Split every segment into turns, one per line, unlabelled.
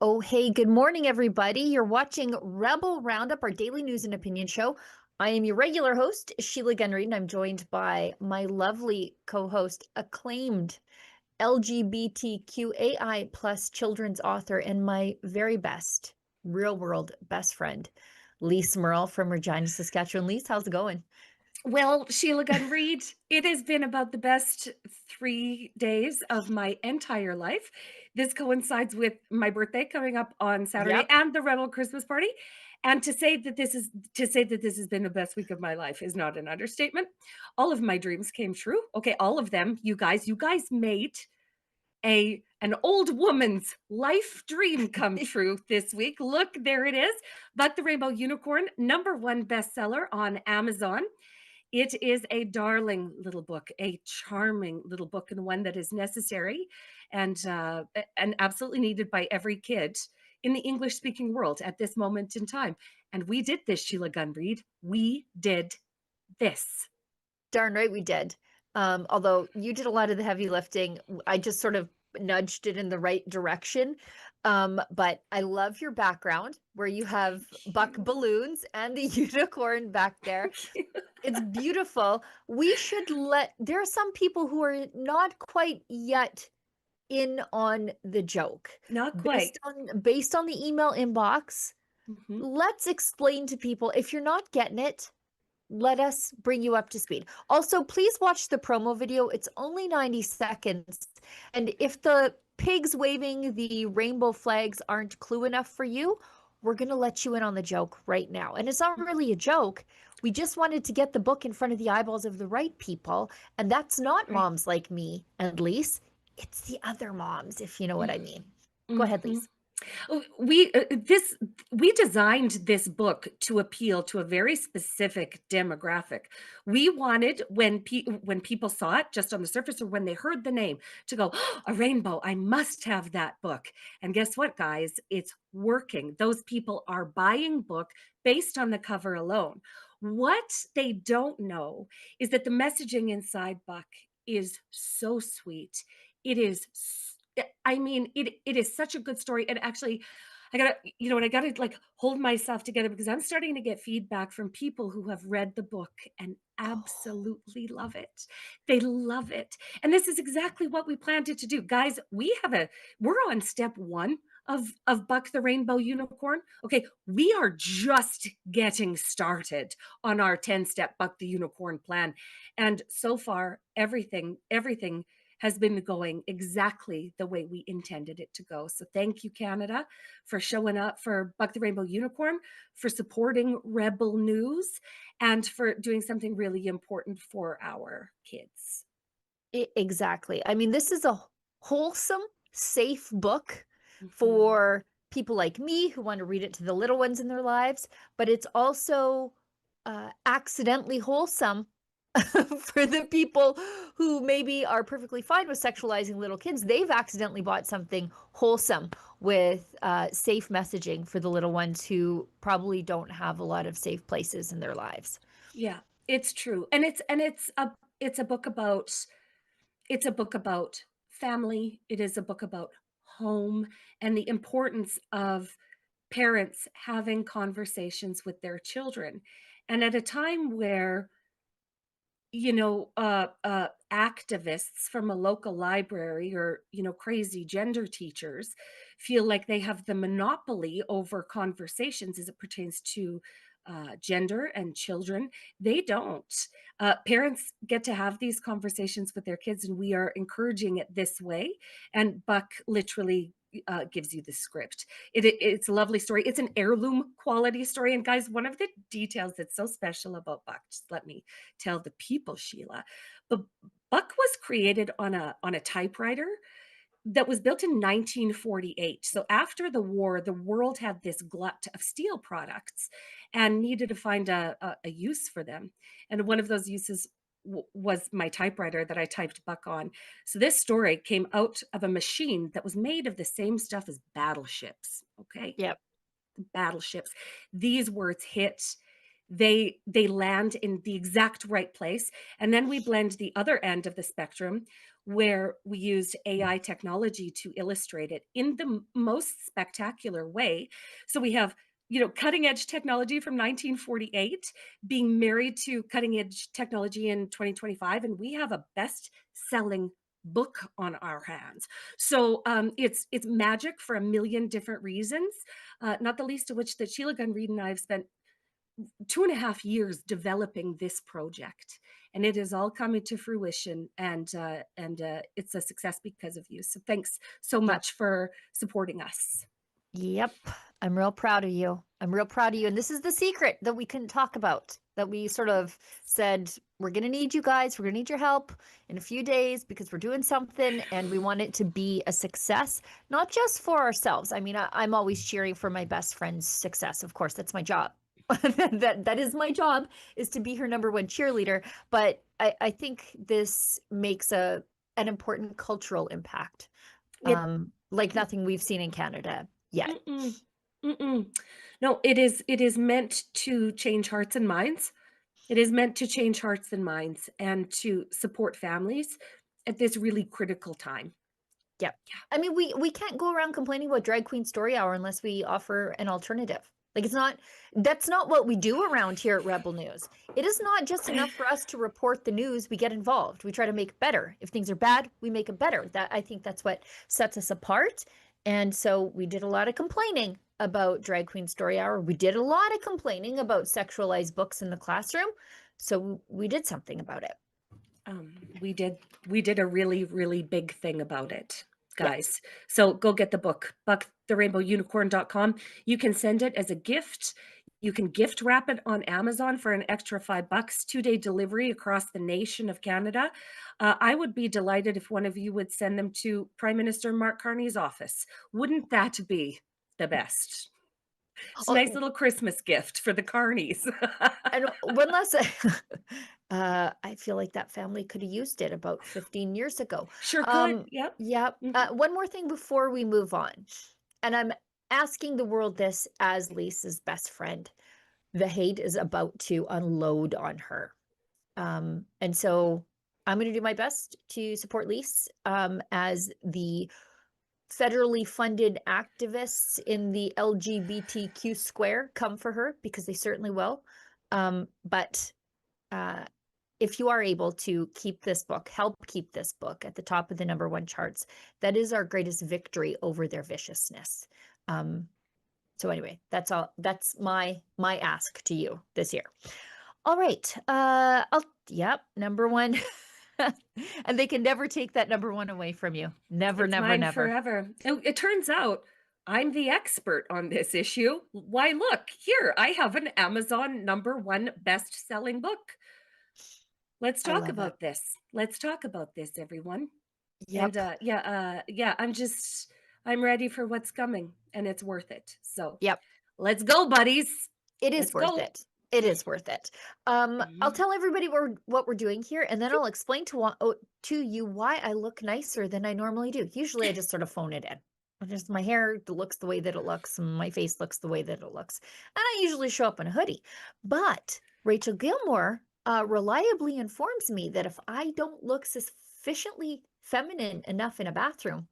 Oh, hey, good morning, everybody. You're watching Rebel Roundup, our daily news and opinion show. I am your regular host, Sheila Gunn, and I'm joined by my lovely co-host, acclaimed LGBTQAI plus children's author, and my very best real world best friend, Lise Merle from Regina, Saskatchewan. Lise, how's it going?
Well, Sheila Gunn Reid, it has been about the best 3 days of my entire life. This coincides with my birthday coming up on Saturday
Yep.
and the Rebel Christmas party, and to say that this has been the best week of my life is not an understatement. All of my dreams came true. Okay, all of them. You guys made an old woman's life dream come true this week. Look, there it is. Buck the Rainbow Unicorn, #1 bestseller on Amazon. It is a darling little book, a charming little book, and one that is necessary and absolutely needed by every kid in the English-speaking world at this moment in time. And we did this, Sheila Gunn Reid. We did this.
Darn right we did. Although you did a lot of the heavy lifting, I just sort of nudged it in the right direction. But I love your background where you have
Thank
buck
you.
balloons and the unicorn back there.
Thank you.
It's beautiful. There are some people who are not quite yet in on the joke.
Not
Based
quite.
on based on the email inbox,
Mhm.
let's explain to people if you're not getting it, let us bring you up to speed. Also, please watch the promo video. It's only 90 seconds. And if the pigs waving the rainbow flags aren't clue enough for you, we're going to let you in on the joke right now. And it's not really a joke. We just wanted to get the book in front of the eyeballs of the right people. And that's not
Right.
moms like me and Lise. It's the other moms, if you know what I mean. Go ahead,
Mhm.
Lise.
Oh, we designed this book to appeal to a very specific demographic. We wanted when people saw it just on the surface or when they heard the name to go, "Oh, a rainbow, I must have that book." And guess what, guys? It's working. Those people are buying book based on the cover alone. What they don't know is that the messaging inside Buck is so sweet. It is I mean, it is such a good story, and actually, I gotta you know what, I gotta, like, hold myself together because I'm starting to get feedback from people who have read the book and
Oh,
absolutely love it. They love it, and this is exactly what we planned it to do. Guys, we're on step 1 of Buck the Rainbow Unicorn. Okay, we are just getting started on our 10-step Buck the Unicorn plan, and so far, everything has been going exactly the way we intended it to go. So thank you, Canada, for showing up for Buck the Rainbow Unicorn, for supporting Rebel News, and for doing something really important for our kids.
exactly. I mean, this is a wholesome, safe book
Mhm.
for people like me who want to read it to the little ones in their lives, but it's also accidentally wholesome for the people who maybe are perfectly fine with sexualizing little kids. They've accidentally bought something wholesome with safe messaging for the little ones who probably don't have a lot of safe places in their lives.
Yeah, it's true. And it's a book about family. It is a book about home and the importance of parents having conversations with their children. And at a time where activists from a local library or, crazy gender teachers feel like they have the monopoly over conversations as it pertains to gender and children. They don't. Parents get to have these conversations with their kids, and we are encouraging it this way. And Buck literally gives you the script. It's a lovely story. It's an heirloom quality story. And guys, one of the details that's so special about Buck, just let me tell the people, Sheila. But Buck was created on a typewriter that was built in 1948. So after the war, the world had this glut of steel products and needed to find a use for them. And one of those uses was my typewriter that I typed Buck on. So this story came out of a machine that was made of the same stuff as battleships. Okay,
Yep.
battleships. These words hit, they land in the exact right place, and then we blend the other end of the spectrum where we used AI technology to illustrate it in the most spectacular way. So we have, cutting edge technology from 1948 being married to cutting edge technology in 2025, and we have a best selling book on our hands. So it's magic for a million different reasons, not the least of which that Sheila Gunn Reid and I have spent 2.5 years developing this project, and it is all coming to fruition, and it's a success because of you. So thanks so
Yep.
much for supporting us.
Yep. I'm real proud of you. I'm real proud of you. And this is the secret that we couldn't talk about, that we sort of said, we're going to need you guys. We're going to need your help in a few days because we're doing something and we want it to be a success, not just for ourselves. I mean, I'm always cheering for my best friend's success. Of course, that's my job. That is my job, is to be her number one cheerleader. But I think this makes an important cultural impact,
It
like nothing we've seen in Canada yet.
mm-mm, mm-mm. No, it is meant to change hearts and minds. It is meant to change hearts and minds and to support families at this really critical time.
Yeah. I mean, we can't go around complaining about Drag Queen Story Hour unless we offer an alternative. Like that's not what we do around here at Rebel News. It is not just enough for us to report the news. We get involved. We try to make better. If things are bad, we make it better. I think that's what sets us apart. And so we did a lot of complaining about Drag Queen Story Hour. We did a lot of complaining about sexualized books in the classroom. So we did something about it.
We did a really, really big thing about it,
Yeah.
guys. So go get the book, bucktherainbowunicorn.com. You can send it as a gift. You can gift wrap it on Amazon for an extra $5, 2-day delivery across the nation of Canada. I would be delighted if one of you would send them to Prime Minister Mark Carney's office. Wouldn't that be the best? It's a nice
Oh,
little Christmas gift for the Carneys.
and one last, I feel like that family could have used it about 15 years ago.
Sure could.
Um,
Yep.
yeah.
Mhm.
One more thing before we move on, and I'm asking the world this as Lisa's best friend. The hate is about to unload on her. And so I'm going to do my best to support Lise, as the federally funded activists in the LGBTQ square come for her, because they certainly will. But uh, if you are able to keep this book, help keep this book at the top of the #1 charts, that is our greatest victory over their viciousness. So anyway, that's all. That's my ask to you this year. All right. Yep, #1. And they can never take that #1 away from you. Never,
It's
never,
mine
never.
forever. Oh, it turns out I'm the expert on this issue. Why, look, here, I have an Amazon #1 best-selling book. Let's
I
talk
love it.
about this. Let's talk about this, everyone. And
Yep.
yeah, I'm ready for what's coming, and it's worth it. So
Yep.
let's go, buddies.
It is
Let's
worth
go.
it. It is worth it. I'll
Mhm.
tell everybody what we're doing here, and then I'll explain to you why I look nicer than I normally do. Usually, I just sort of phone it in. Just my hair looks the way that it looks, and my face looks the way that it looks, and I usually show up in a hoodie. But Rachel Gilmore reliably informs me that if I don't look sufficiently feminine enough in a bathroom,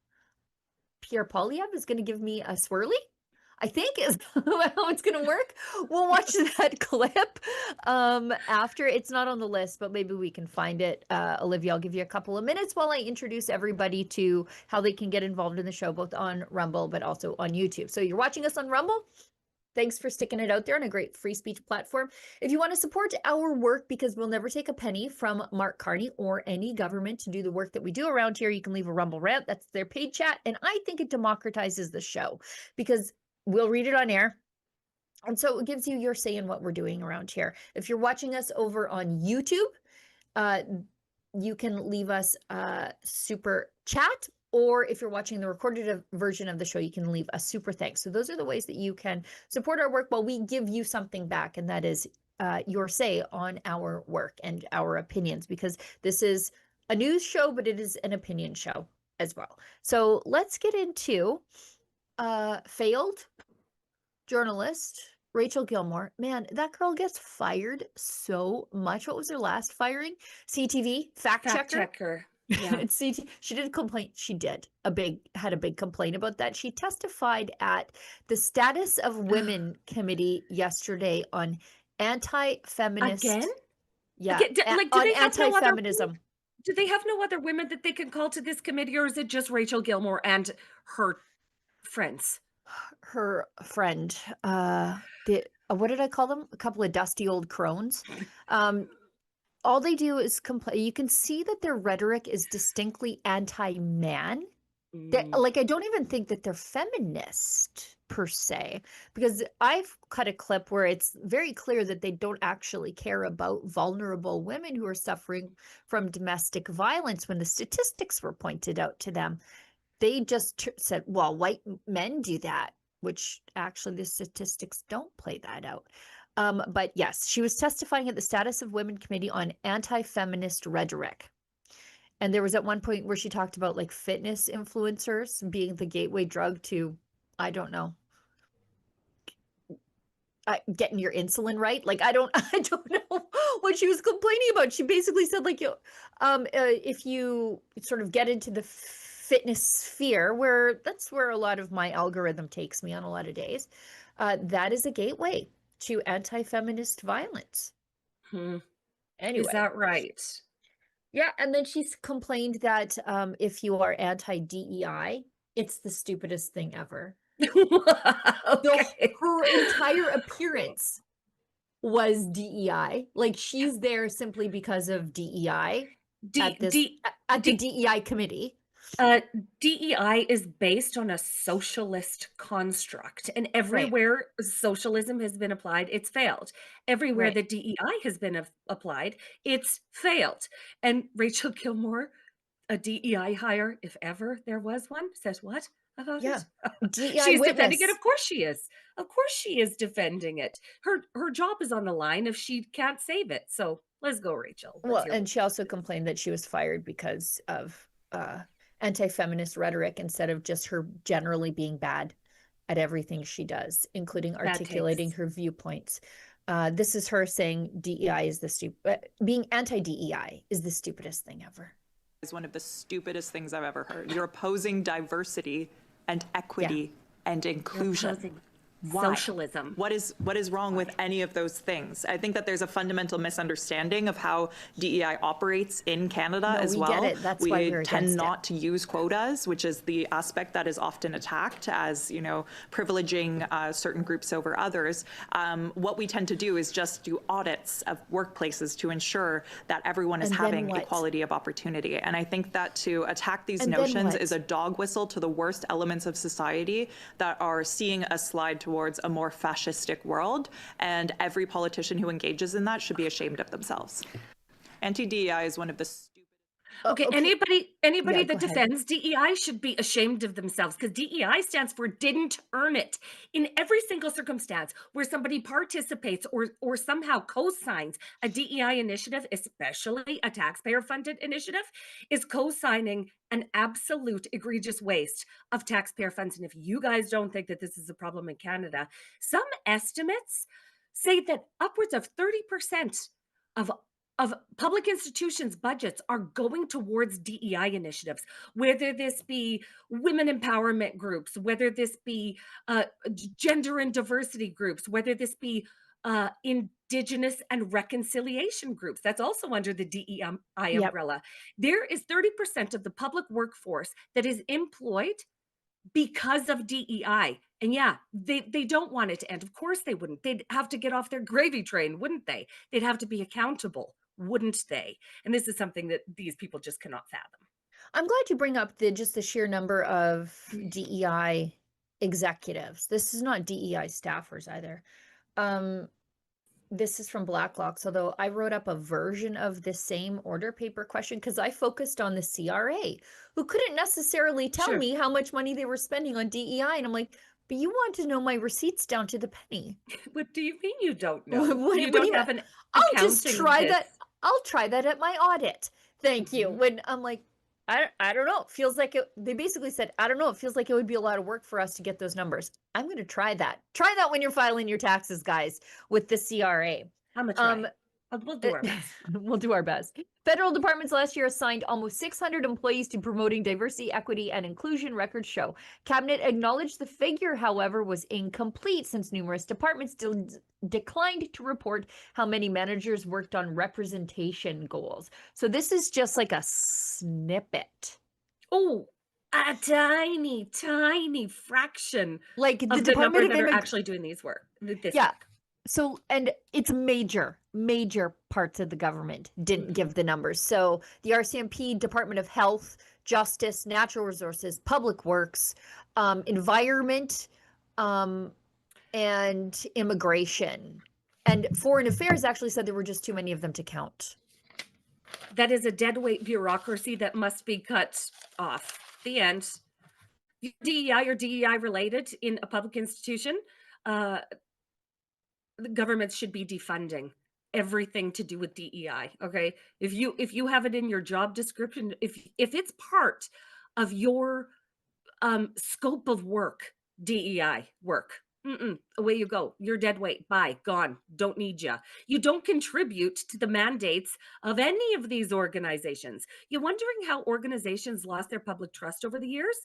Pierre Polyev is going to give me a swirly, I think, is how it's going to work. We'll watch that clip after. It's not on the list, but maybe we can find it. Olivia, I'll give you a couple of minutes while I introduce everybody to how they can get involved in the show, both on Rumble, but also on YouTube. So you're watching us on Rumble. Thanks for sticking it out there on a great free speech platform. If you want to support our work, because we'll never take a penny from Mark Carney or any government to do the work that we do around here, you can leave a Rumble rant. That's their paid chat. And I think it democratizes the show, because we'll read it on air. And so it gives you your say in what we're doing around here. If you're watching us over on YouTube, uh, you can leave us a super chat, or if you're watching the recorded version of the show, you can leave a super thanks. So those are the ways that you can support our work while we give you something back, and that is your say on our work and our opinions, because this is a news show, but it is an opinion show as well. So let's get into failed journalist Rachel Gilmore. Man, that girl gets fired so much. What was her last firing? CTV fact
Fact
checker.
checker. Yeah.
And CT, she did complain. She had a big complaint about that. She testified at the Status of Women Committee yesterday on
Again?
anti-feminist, yeah,
Again, like,
on anti-feminism.
do they have no other women that they can call to this committee, or is it just Rachel Gilmore and her friends?
Her friend, what did I call them? A couple of dusty old crones. Um, all they do is complain. You can see that their rhetoric is distinctly anti-man.
Mm,
Like, I don't even think that they're feminist per se, because I've cut a clip where it's very clear that they don't actually care about vulnerable women who are suffering from domestic violence when the statistics were pointed out to them. They just said, well, white men do that, which actually the statistics don't play that out. But yes, she was testifying at the Status of Women Committee on anti-feminist rhetoric. And there was at one point where she talked about like fitness influencers being the gateway drug to, I don't know, getting your insulin right. Like, I don't, I don't know what she was complaining about. She basically said like, if you sort of get into the fitness sphere, where that's where a lot of my algorithm takes me on a lot of days, that is a gateway to anti-feminist violence.
hmm. Is
Anyway.
that right?
Yeah, and then she's complained that if you are anti-DEI, it's the stupidest thing ever.
Okay.
Her entire appearance was DEI. Like, she's there simply because of DEI
D
at this
D
at the
D
DEI committee.
uh, DEI is based on a socialist construct, and
Right,
everywhere socialism has been applied, it's failed. Everywhere
right.
that DEI has been applied, it's failed. And Rachel Gilmore, a DEI hire, if ever there was one, says what about
Yeah.
it?
DEI
She's defending it.
witness.
Of course she is. Of course she is defending it. Her job is on the line if she can't save it. So let's go, Rachel. Let's
Well,
hear
and
what
she
you have
also
to say.
complained that she was fired because of anti-feminist rhetoric instead of just her generally being bad at everything she does, including
Bad
articulating
takes.
her viewpoints. This is her saying DEI is the being anti-DEI is the stupidest thing ever.
Is one of the stupidest things I've ever heard. You're opposing diversity and
Yeah.
equity and
You're
inclusion.
opposing
Why?
socialism.
What is wrong with any of those things? I think that there's a fundamental misunderstanding of how DEI operates in Canada
No,
as
we
well.
get it. That's why we're
tend
against it.
not to use quotas, which is the aspect that is often attacked as, privileging certain groups over others. What we tend to do is just do audits of workplaces to ensure that everyone is
And then
having
what?
equality of opportunity. And I think that to attack these
And then
notions
what?
is a dog whistle to the worst elements of society that are seeing us slide towards a more fascistic world, and every politician who engages in that should be ashamed of themselves. Anti-DEI is one of the
Okay,
Okay.
anybody
Yeah, go
that
ahead.
defends DEI should be ashamed of themselves, because DEI stands for didn't earn it. In every single circumstance where somebody participates or somehow co-signs a DEI initiative, especially a taxpayer-funded initiative, is co-signing an absolute egregious waste of taxpayer funds. And if you guys don't think that this is a problem in Canada, some estimates say that upwards of 30% of public institutions' budgets are going towards DEI initiatives, whether this be women empowerment groups, whether this be gender and diversity groups, whether this be Indigenous and reconciliation groups. That's also under the DEI
Yep.
umbrella. There is 30% of the public workforce that is employed because of DEI. And yeah, they don't want it to end. Of course they wouldn't. They'd have to get off their gravy train, wouldn't they? They'd have to be accountable, wouldn't they? And this is something that these people just cannot fathom.
I'm glad you bring up the sheer number of DEI executives. This is not DEI staffers either. Um, this is from Blacklocks, although I wrote up a version of the same order paper question because I focused on the CRA, who couldn't necessarily tell
Sure.
me how much money they were spending on DEI. And I'm like, but you want to know my receipts down to the penny.
What do you mean you don't
What,
know?
what
You
do you
don't
mean?
have an
I'll just
accounting
try
this.
that. I'll try that at my audit. Thank you.
Mhm.
When I'm like, I don't know. It feels like it. They basically said, I don't know. It feels like it would be a lot of work for us to get those numbers. I'm going to try that. Try that when you're filing your taxes, guys, with the CRA.
I'm gonna
Um,
try. We'll do our best.
We'll do our best. Federal departments last year assigned almost 600 employees to promoting diversity, equity, and inclusion, records show. Cabinet acknowledged the figure, however, was incomplete since numerous departments declined to report how many managers worked on representation goals. So this is just like a snippet.
Oh, a tiny, tiny fraction
Like the
of the
Department
number
of
that are actually doing this work.
Yeah. So, and it's major parts of the government didn't give the numbers. So the RCMP, Department of Health, Justice, Natural Resources, Public Works, Environment, and Immigration. And Foreign Affairs actually said there were just too many of them to count.
That is a deadweight bureaucracy that must be cut off. The end. DEI or DEI related in a public institution, the government should be defunding everything to do with DEI. Okay, if you have it in your job description, if it's part of your scope of work, DEI work, away you go. You're dead weight. Bye, gone. Don't need you. You don't contribute to the mandates of any of these organizations. You're wondering how organizations lost their public trust over the years?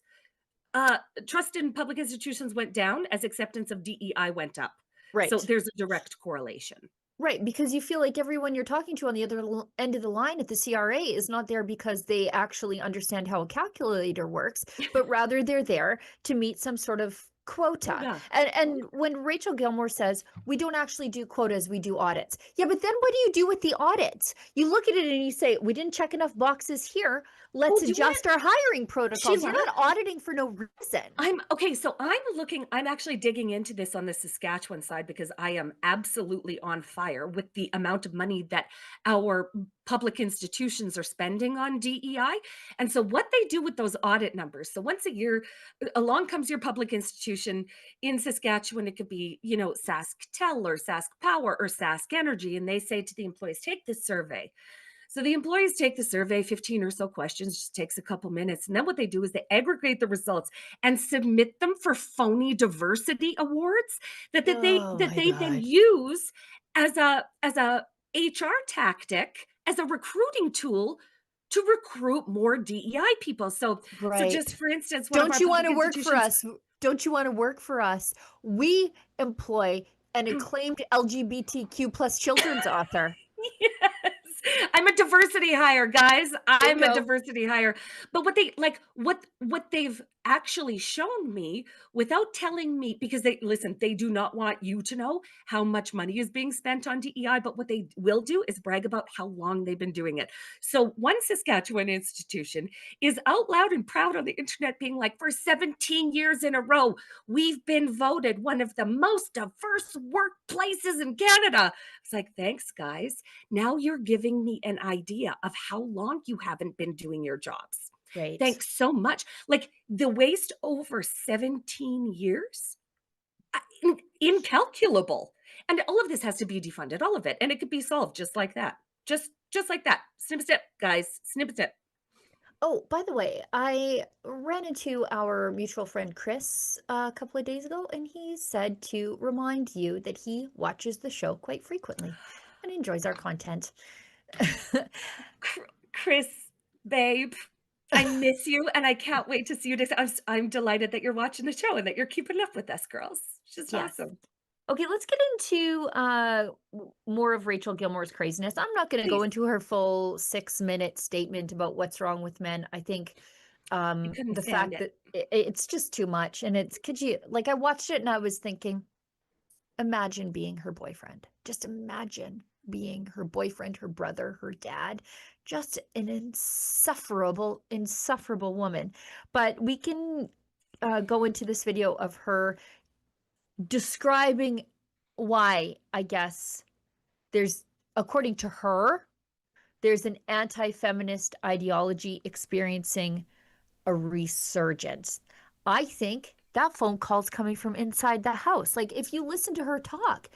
Trust in public institutions went down as acceptance of DEI went up.
Right.
So there's a direct correlation.
Right, because you feel like everyone you're talking to on the other end of the line at the CRA is not there because they actually understand how a calculator works, but rather they're there to meet some sort of quota.
Yeah.
And when Rachel Gilmore says, we don't actually do quotas, we do audits. Yeah, but then what do you do with the audits? You look at it and you say, we didn't check enough boxes here. Let's adjust our hiring protocols.
Sheila,
You're not auditing for no reason.
So I'm actually digging into this on the Saskatchewan side because I am absolutely on fire with the amount of money that our public institutions are spending on DEI. And so what they do with those audit numbers. So once a year, along comes your public institution in Saskatchewan. It could be, SaskTel or Sask Power or Sask Energy. And they say to the employees, take this survey. So the employees take the survey, 15 or so questions, just takes a couple minutes. And then what they do is they aggregate the results and submit them for phony diversity awards that they then use as a HR tactic, as a recruiting tool to recruit more DEI people. So just for instance,
don't you want to work for us? Don't you want to work for us? We employ an acclaimed LGBTQ plus children's author.
Yes. I'm a diversity hire, guys. I'm a diversity hire. But what they've actually shown me without telling me, because they do not want you to know how much money is being spent on DEI, but what they will do is brag about how long they've been doing it. So one Saskatchewan institution is out loud and proud on the internet being like, for 17 years in a row, we've been voted one of the most diverse workplaces in Canada. It's like, thanks, guys. Now you're giving me an idea of how long you haven't been doing your jobs.
Right.
Thanks so much. Like the waste over 17 years, incalculable. And all of this has to be defunded, all of it. And it could be solved just like that. Just like that. Snip, snip, guys. Snip, snip.
Oh, by the way, I ran into our mutual friend Chris a couple of days ago, and he said to remind you that he watches the show quite frequently and enjoys our content.
Chris, babe, I miss you, and I can't wait to see you next. I'm delighted that you're watching the show and that you're keeping up with us, girls. It's just awesome.
Okay, let's get into more of Rachel Gilmore's craziness. I'm not going to go into her full 6-minute statement about what's wrong with men. I think the fact that it's just too much. And I watched it and I was thinking, imagine being her boyfriend. Just imagine being her boyfriend, her brother, her dad. Just an insufferable woman. But we can go into this video of her describing why, I guess, according to her, there's an anti-feminist ideology experiencing a resurgence. I think that phone call's coming from inside the house. Like, if you listen to her talk,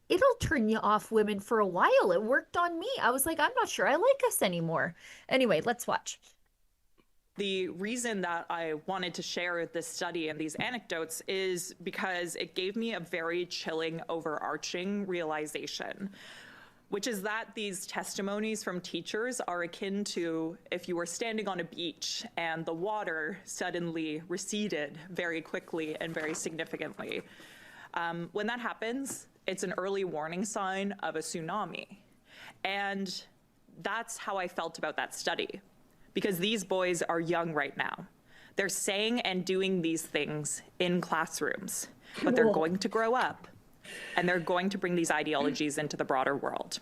it'll turn you off women for a while. It worked on me. I was like, I'm not sure I like us anymore. Anyway, let's watch.
The reason that I wanted to share this study and these anecdotes is because it gave me a very chilling, overarching realization. which is that these testimonies from teachers are akin to if you were standing on a beach and the water suddenly receded very quickly and very significantly. When that happens, it's an early warning sign of a tsunami. And that's how I felt about that study, because these boys are young right now. They're saying and doing these things in classrooms, but they're going to grow up and they're going to bring these ideologies into the broader world.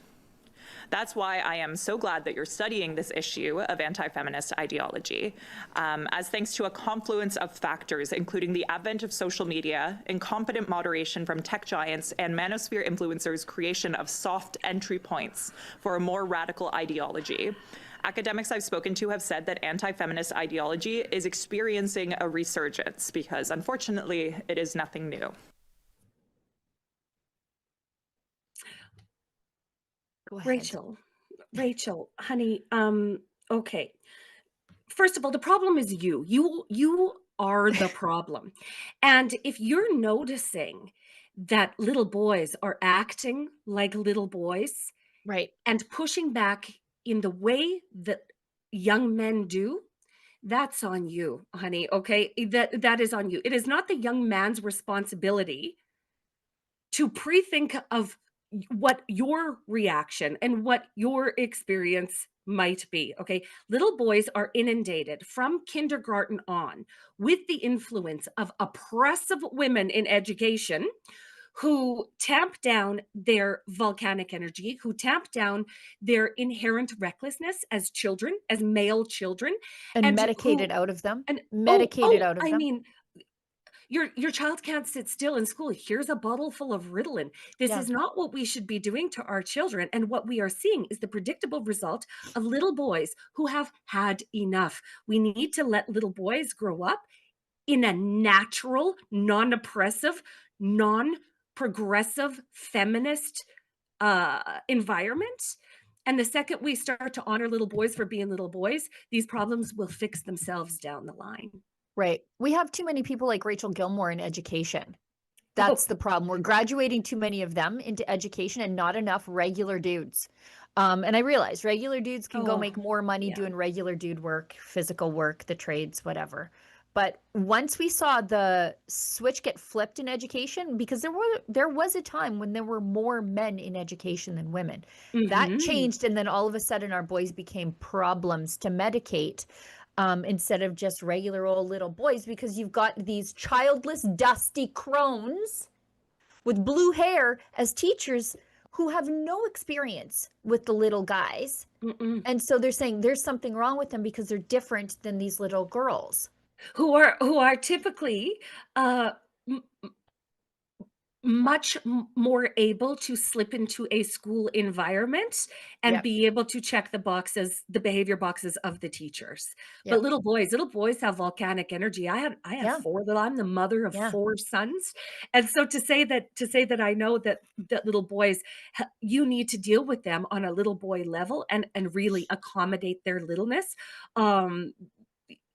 That's why I am so glad that you're studying this issue of anti-feminist ideology, as thanks to a confluence of factors, including the advent of social media, incompetent moderation from tech giants, and manosphere influencers' creation of soft entry points for a more radical ideology. Academics I've spoken to have said that anti-feminist ideology is experiencing a resurgence because, unfortunately, it is nothing new.
Go ahead.
Rachel, honey, okay. First of all, the problem is you. You are the problem. And if you're noticing that little boys are acting like little boys
Right.
and pushing back in the way that young men do, that's on you, honey, okay? That is on you. It is not the young man's responsibility to pre-think of what your reaction and what your experience might be, okay? Little boys are inundated from kindergarten on with the influence of oppressive women in education who tamp down their volcanic energy, who tamp down their inherent recklessness as children, as male children,
And
who
medicated out of them.
and
Medicated out of
I
them.
mean, your child can't sit still in school. Here's a bottle full of Ritalin. This
Yeah.
is not what we should be doing to our children. And what we are seeing is the predictable result of little boys who have had enough. We need to let little boys grow up in a natural, non-oppressive, non-progressive, feminist environment. And the second we start to honor little boys for being little boys, these problems will fix themselves down the line.
Right. We have too many people like Rachel Gilmore in education. That's the problem. We're graduating too many of them into education and not enough regular dudes. And I realize regular dudes can go make more money doing regular dude work, physical work, the trades, whatever. But once we saw the switch get flipped in education, because there was a time when there were more men in education than women. That changed, and then all of a sudden our boys became problems to medicate. Instead of just regular old little boys, because you've got these childless, dusty crones with blue hair as teachers who have no experience with the little guys. And so they're saying there's something wrong with them because they're different than these little girls.
Who are typically much more able to slip into a school environment and be able to check the boxes, the behavior boxes of the teachers. But little boys have volcanic energy. I have 4 that I'm the mother of 4 sons. And so to say that I know that little boys, you need to deal with them on a little boy level and really accommodate their littleness.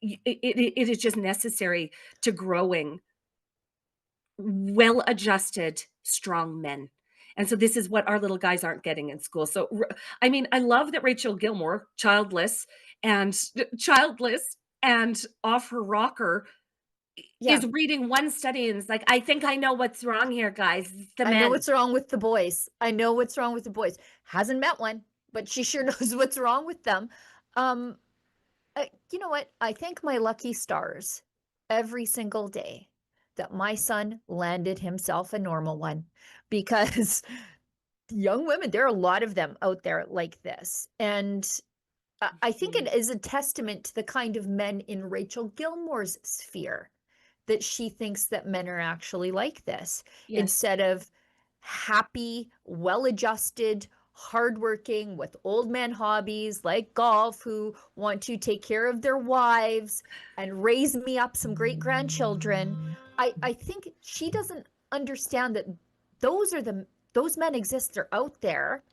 It is just necessary to growing well-adjusted, strong men. And so this is what our little guys aren't getting in school. So, I mean, I love that Rachel Gilmore, childless and off her rocker, is reading one study and is like, I think I know what's wrong here, guys.
I know what's wrong with the boys. I know what's wrong with the boys. Hasn't met one, but she sure knows what's wrong with them. You know what? I thank my lucky stars every single day that my son landed himself a normal one, because young women, there are a lot of them out there like this. And I think it is a testament to the kind of men in Rachel Gilmore's sphere that she thinks that men are actually like this, instead of happy, well-adjusted, hardworking with old man hobbies like golf, who want to take care of their wives and raise me up some great grandchildren. I think she doesn't understand that those men exist, they're out there,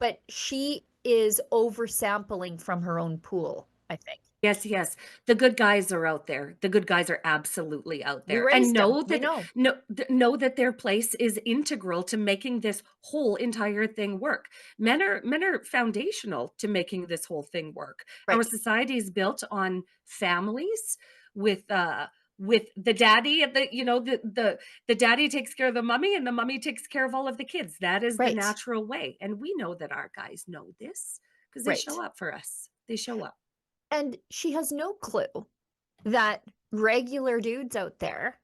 but she is oversampling from her own pool, I think.
Yes, yes. The good guys are out there. The good guys are absolutely out
We
there, and
raised them.
know
We
that
know.
know that their place is integral to making this whole entire thing work. Men are foundational to making this whole thing work. Our
Right.
society is built on families with the daddy and the daddy takes care of the mummy and the mummy takes care of all of the kids. That is the
Right.
natural way. And we know that our guys know this because they show
Right.
up for us. They show up.
And she has no clue that regular dudes out there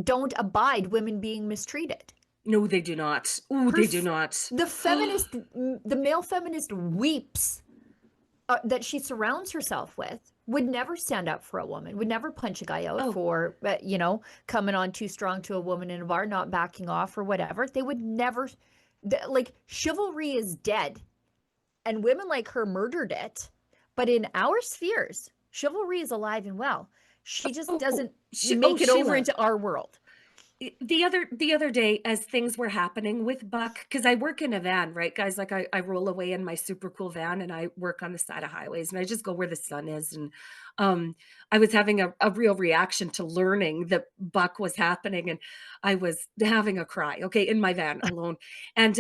don't abide women being mistreated.
No, they do not. Ooh,
Her
they do not.
the male feminist weeps that she surrounds herself with would never stand up for a woman, would never punch a guy out
Oh,
for, coming on too strong to a woman in a bar, not backing off or whatever. They would never, like, chivalry is dead and women like her murdered it. But in our spheres, chivalry is alive and well. She just doesn't make it over
Sheila.
into our world.
The other day, as things were happening with Buck, because I work in a van, right, guys? Like I roll away in my super cool van and I work on the side of highways and I just go where the sun is. And I was having a real reaction to learning that Buck was happening, and I was having a cry, okay, in my van alone. And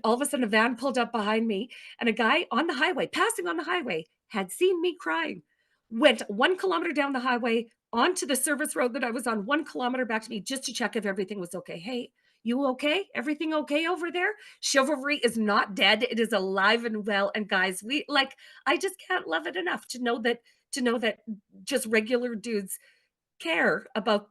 all of a sudden a van pulled up behind me, and a guy on the highway, passing on the highway, had seen me crying, went 1 kilometer down the highway onto the service road that I was on, 1 kilometer back to me just to check if everything was okay. Hey, you okay? Everything okay over there? Chivalry is not dead. It is alive and well. And guys, I just can't love it enough to know that just regular dudes care about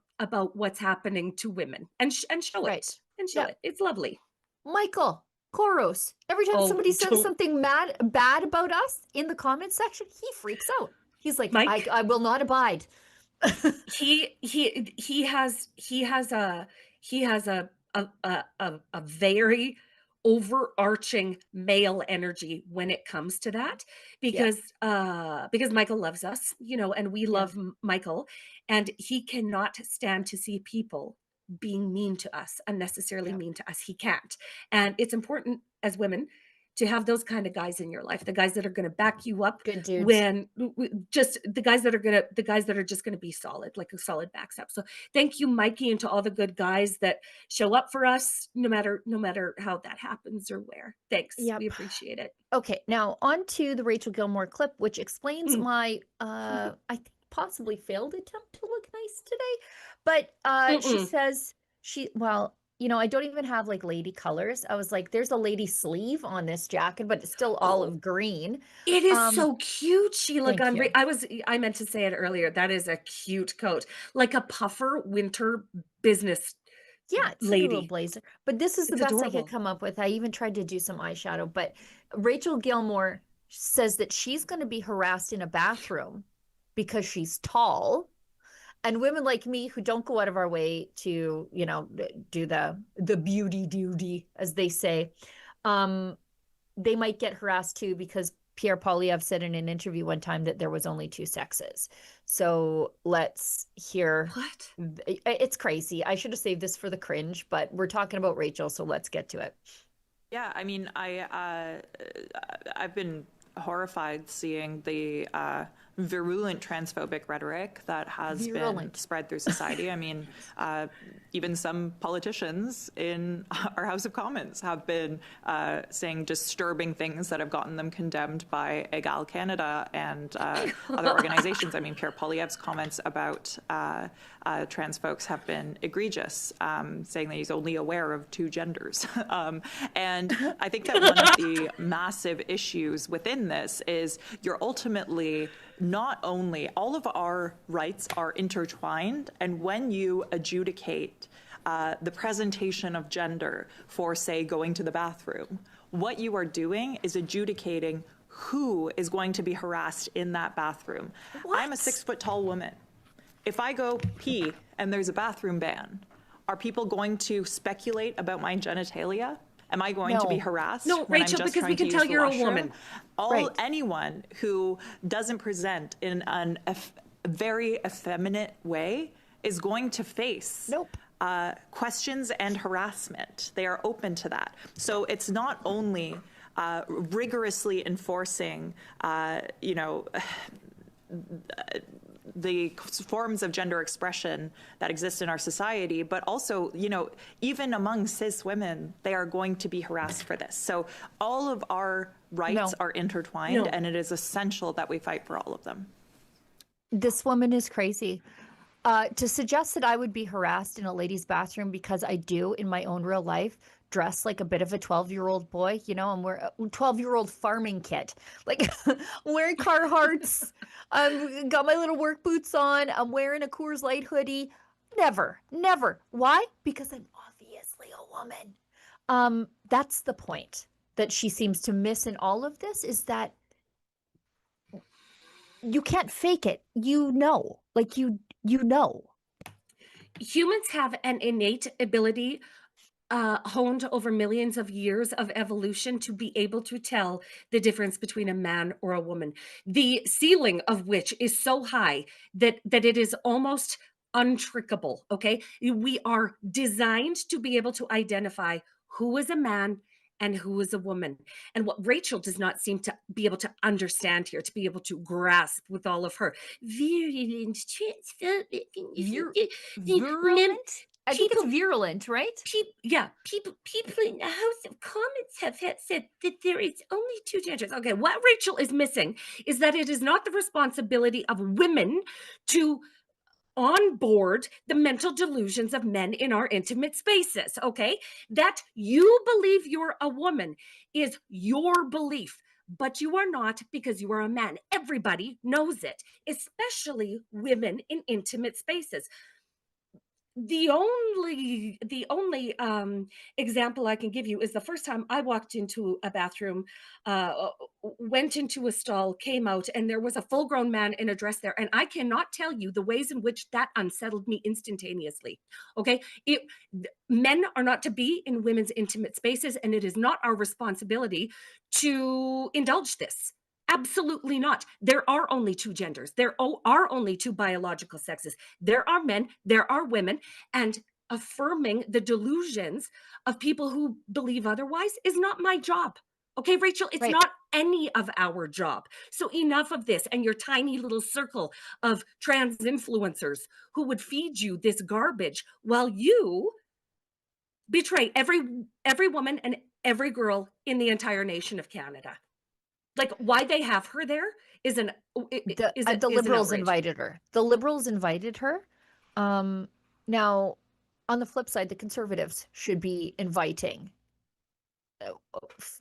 what's happening to women, and show
Right.
it. And show
Yeah.
it. It's lovely.
Michael Koros, every time
Oh,
somebody says
don't
something bad about us in the comments section, he freaks out. He's like,
Mike.
I will not abide.
He has a very overarching male energy when it comes to that,
Yeah.
because Michael loves us, and we
Yeah.
love Michael, and he cannot stand to see people being mean to us, unnecessarily
Yeah.
mean to us. He can't. And it's important as women to have those kind of guys in your life, the guys that are going to back you up,
Good dudes.
when just the guys that are just going to be solid, like a solid backstop. So thank you, Mikey, and to all the good guys that show up for us, no matter how that happens or where. Thanks.
Yep.
We appreciate it.
Okay, now on to the Rachel Gilmore clip, which explains
Mm.
my I think possibly failed attempt to look nice today. But she
Mm-mm.
says I don't even have like lady colors. I was like, there's a lady sleeve on this jacket, but it's still
Oh,
olive green.
it is
Um,
so cute, Sheila
thank
Gunn.
you.
I meant to say it earlier. That is a cute coat, like a puffer winter business
Yeah, it's like a little
lady.
blazer. But this is the
It's
best I could
adorable.
come up with. I even tried to do some eyeshadow, but Rachel Gilmore says that she's going to be harassed in a bathroom because she's tall. And women like me who don't go out of our way to, do the beauty duty, as they say, they might get harassed too, because Pierre Poilievre said in an interview one time that there was only two sexes. So let's hear.
What?
It's crazy. I should have saved this for the cringe, but we're talking about Rachel, so let's get to it.
Yeah, I mean, I've been horrified seeing the virulent transphobic rhetoric that has been spread through society. I mean, even some politicians in our House of Commons have been saying disturbing things that have gotten them condemned by Egal Canada and other organizations. I mean, Pierre Poilievre's comments about trans folks have been egregious, saying that he's only aware of two genders. And I think that one of the massive issues within this is you're ultimately not only, all of our rights are intertwined, and when you adjudicate the presentation of gender for, say, going to the bathroom, what you are doing is adjudicating who is going to be harassed in that bathroom.
What?
I'm a 6-foot-tall woman. If I go pee and there's a bathroom ban, are people going to speculate about my genitalia? Am I going to be harassed?
No,
when
Rachel,
I'm just
because we
trying to
can tell
use the
you're a
washroom?
woman.
Right.
Anyone who doesn't present in a very effeminate way is going to face questions and harassment. They are open to that. So it's not only rigorously enforcing, the forms of gender expression that exist in our society, but also, you know, even among cis women, they are going to be harassed for this. So all of our rights are intertwined, and it is essential that we fight for all of them.
This woman is crazy. To suggest that I would be harassed in a ladies' bathroom because I do in my own real life dress like a bit of a 12-year-old boy, you know, I'm wearing a 12-year-old farming kit, like I'm wearing Carhartts, got my little work boots on, I'm wearing a Coors Light hoodie. Never, never. Why? Because I'm obviously a woman. That's the point that she seems to miss in all of this, is that you can't fake it. You know, like you know.
Humans have an innate ability, honed over millions of years of evolution, to be able to tell the difference between a man or a woman. The ceiling of which is so high that it is almost untrickable. Okay, we are designed to be able to identify who is a man and who is a woman. And what Rachel does not seem to be able to understand here, to be able to grasp with all of her virulent,
Virulent? I think it's virulent, right?
People in the House of Commons have said that there is only two genders. Okay, what Rachel is missing is that it is not the responsibility of women to onboard the mental delusions of men in our intimate spaces. Okay, that you believe you're a woman is your belief, but you are not, because you are a man. Everybody knows it, especially women in intimate spaces. The only example I can give you is the first time I walked into a bathroom, went into a stall, came out, and there was a full-grown man in a dress there. And I cannot tell you the ways in which that unsettled me instantaneously. Okay, men are not to be in women's intimate spaces, and it is not our responsibility to indulge this. Absolutely not. There are only two genders. There are only two biological sexes. There are men, there are women, and affirming the delusions of people who believe otherwise is not my job. Okay, Rachel, it's not any of our job. So enough of this and your tiny little circle of trans influencers who would feed you this garbage while you betray every woman and every girl in the entire nation of Canada. Like, why they have her there is the Liberals
invited her. The Liberals invited her. Now, on the flip side, the Conservatives should be inviting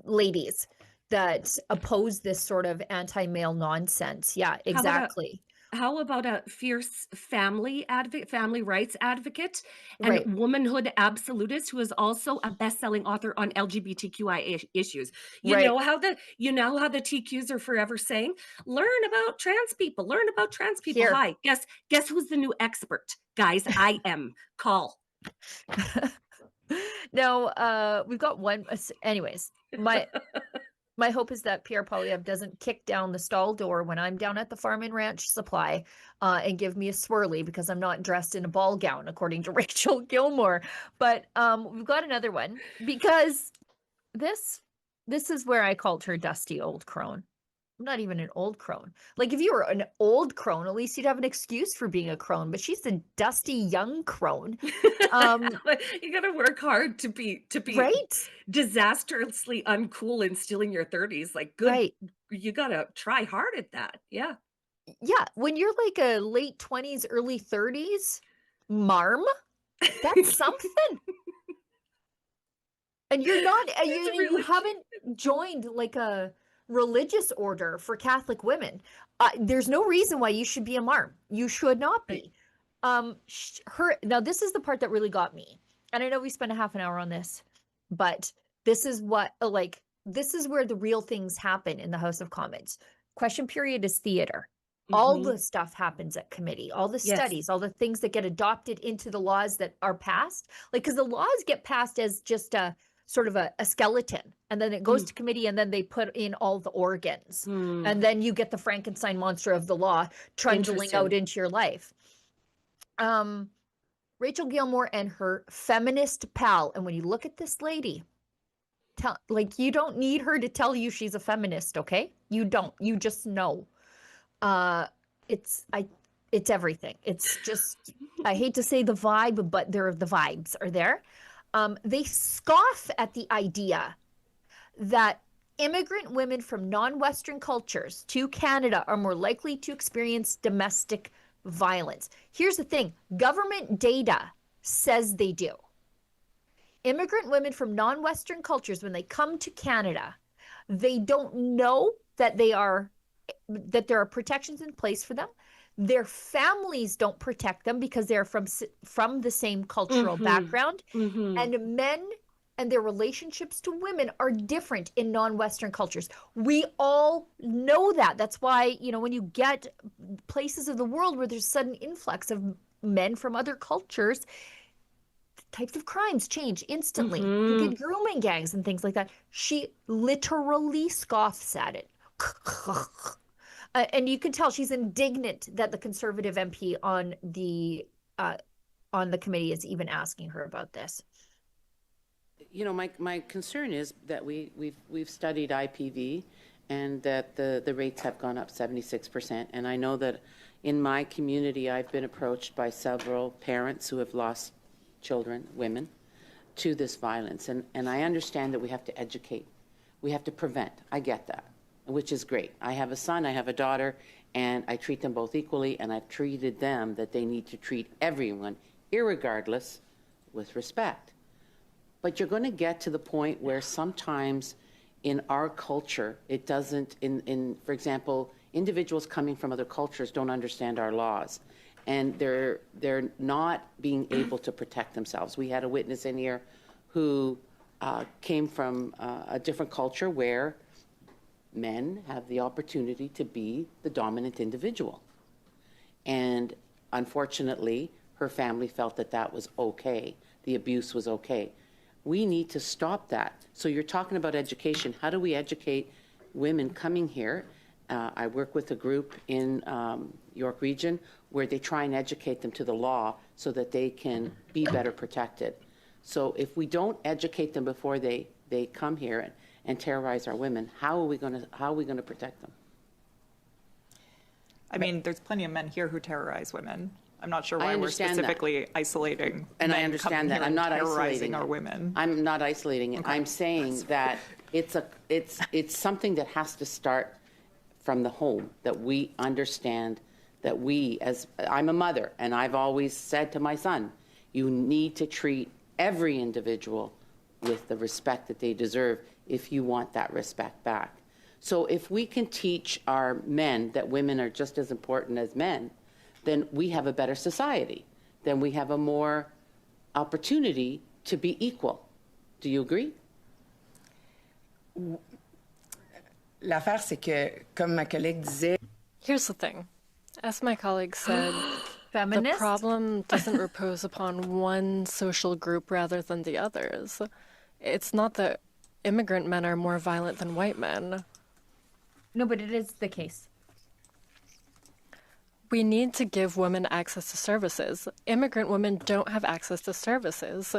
ladies that oppose this sort of anti-male nonsense. Yeah, exactly.
How about a fierce family rights advocate, and womanhood absolutist who is also a best-selling author on LGBTQI issues? You know how the TQs are forever saying, learn about trans people. Here. Hi, guess who's the new expert? Guys, I am. Call.
No, we've got one. Anyways, my hope is that Pierre Poilievre doesn't kick down the stall door when I'm down at the Farm and Ranch Supply and give me a swirly because I'm not dressed in a ball gown, according to Rachel Gilmore. But we've got another one, because this is where I called her dusty old crone. I'm not even an old crone. Like, if you were an old crone, at least you'd have an excuse for being a crone, but she's a dusty young crone.
You gotta work hard to be disastrously uncool and still in your 30s. Like, good, you gotta try hard at that. Yeah,
when you're like a late 20s, early 30s, marm, that's something. And you're not, you haven't joined like a religious order for Catholic women. There's no reason why you should be a marm. You should not be. Now this is the part that really got me. And I know we spent a half an hour on this, but this is what, this is where the real things happen in the House of Commons. Question period is theater. All the stuff happens at committee, all the studies, all the things that get adopted into the laws that are passed. Like, because the laws get passed as just a sort of a skeleton, and then it goes to committee, and then they put in all the organs, and then you get the Frankenstein monster of the law trundling out into your life. Rachel Gilmore and her feminist pal, and when you look at this lady, you don't need her to tell you she's a feminist, okay? You don't. You just know. it's everything. It's just, I hate to say the vibe, but the vibes are there. They scoff at the idea that immigrant women from non-Western cultures to Canada are more likely to experience domestic violence. Here's the thing, government data says they do. Immigrant women from non-Western cultures, when they come to Canada, they don't know that there are protections in place for them. Their families don't protect them because they're from the same cultural background. And men and their relationships to women are different in non-Western cultures. We all know that. That's why, when you get places of the world where there's sudden influx of men from other cultures, types of crimes change instantly. You get grooming gangs and things like that. She literally scoffs at it. And you can tell she's indignant that the Conservative MP on the committee is even asking her about this.
My concern is that we've studied IPV, and that the rates have gone up 76%. And I know that in my community, I've been approached by several parents who have lost children, women, to this violence. And I understand that we have to educate. We have to prevent. I get that, which is great. I have a son, I have a daughter, and I treat them both equally, and I've treated them that they need to treat everyone, irregardless, with respect. But you're going to get to the point where sometimes in our culture, it doesn't, for example, individuals coming from other cultures don't understand our laws, and they're not being able to protect themselves. We had a witness in here who came from a different culture where men have the opportunity to be the dominant individual. And unfortunately, her family felt that that was okay. The abuse was okay. We need to stop that. So you're talking about education. How do we educate women coming here? I work with a group in York Region where they try and educate them to the law so that they can be better protected. So if we don't educate them before they come here and terrorize our women, how are we going to protect them?
I mean, there's plenty of men here who terrorize women. I'm not sure
I
why we're
understand
specifically isolating.
And I
men
understand
coming
that.
here
I'm
and
not
terrorizing
isolating
our
it.
women.
I'm not isolating it.
Okay.
I'm saying that it's something that has to start from the home, that we understand that I'm a mother, and I've always said to my son, you need to treat every individual with the respect that they deserve if you want that respect back. So if we can teach our men that women are just as important as men, then we have a better society. Then we have a more opportunity to be equal. Do you agree?
L'affaire, c'est que, comme ma collègue disait...
Here's the thing. As my colleague said, the problem doesn't repose upon one social group rather than the others. It's not that immigrant men are more violent than white men.
No, but it is the case.
We need to give women access to services. Immigrant women don't have access to services.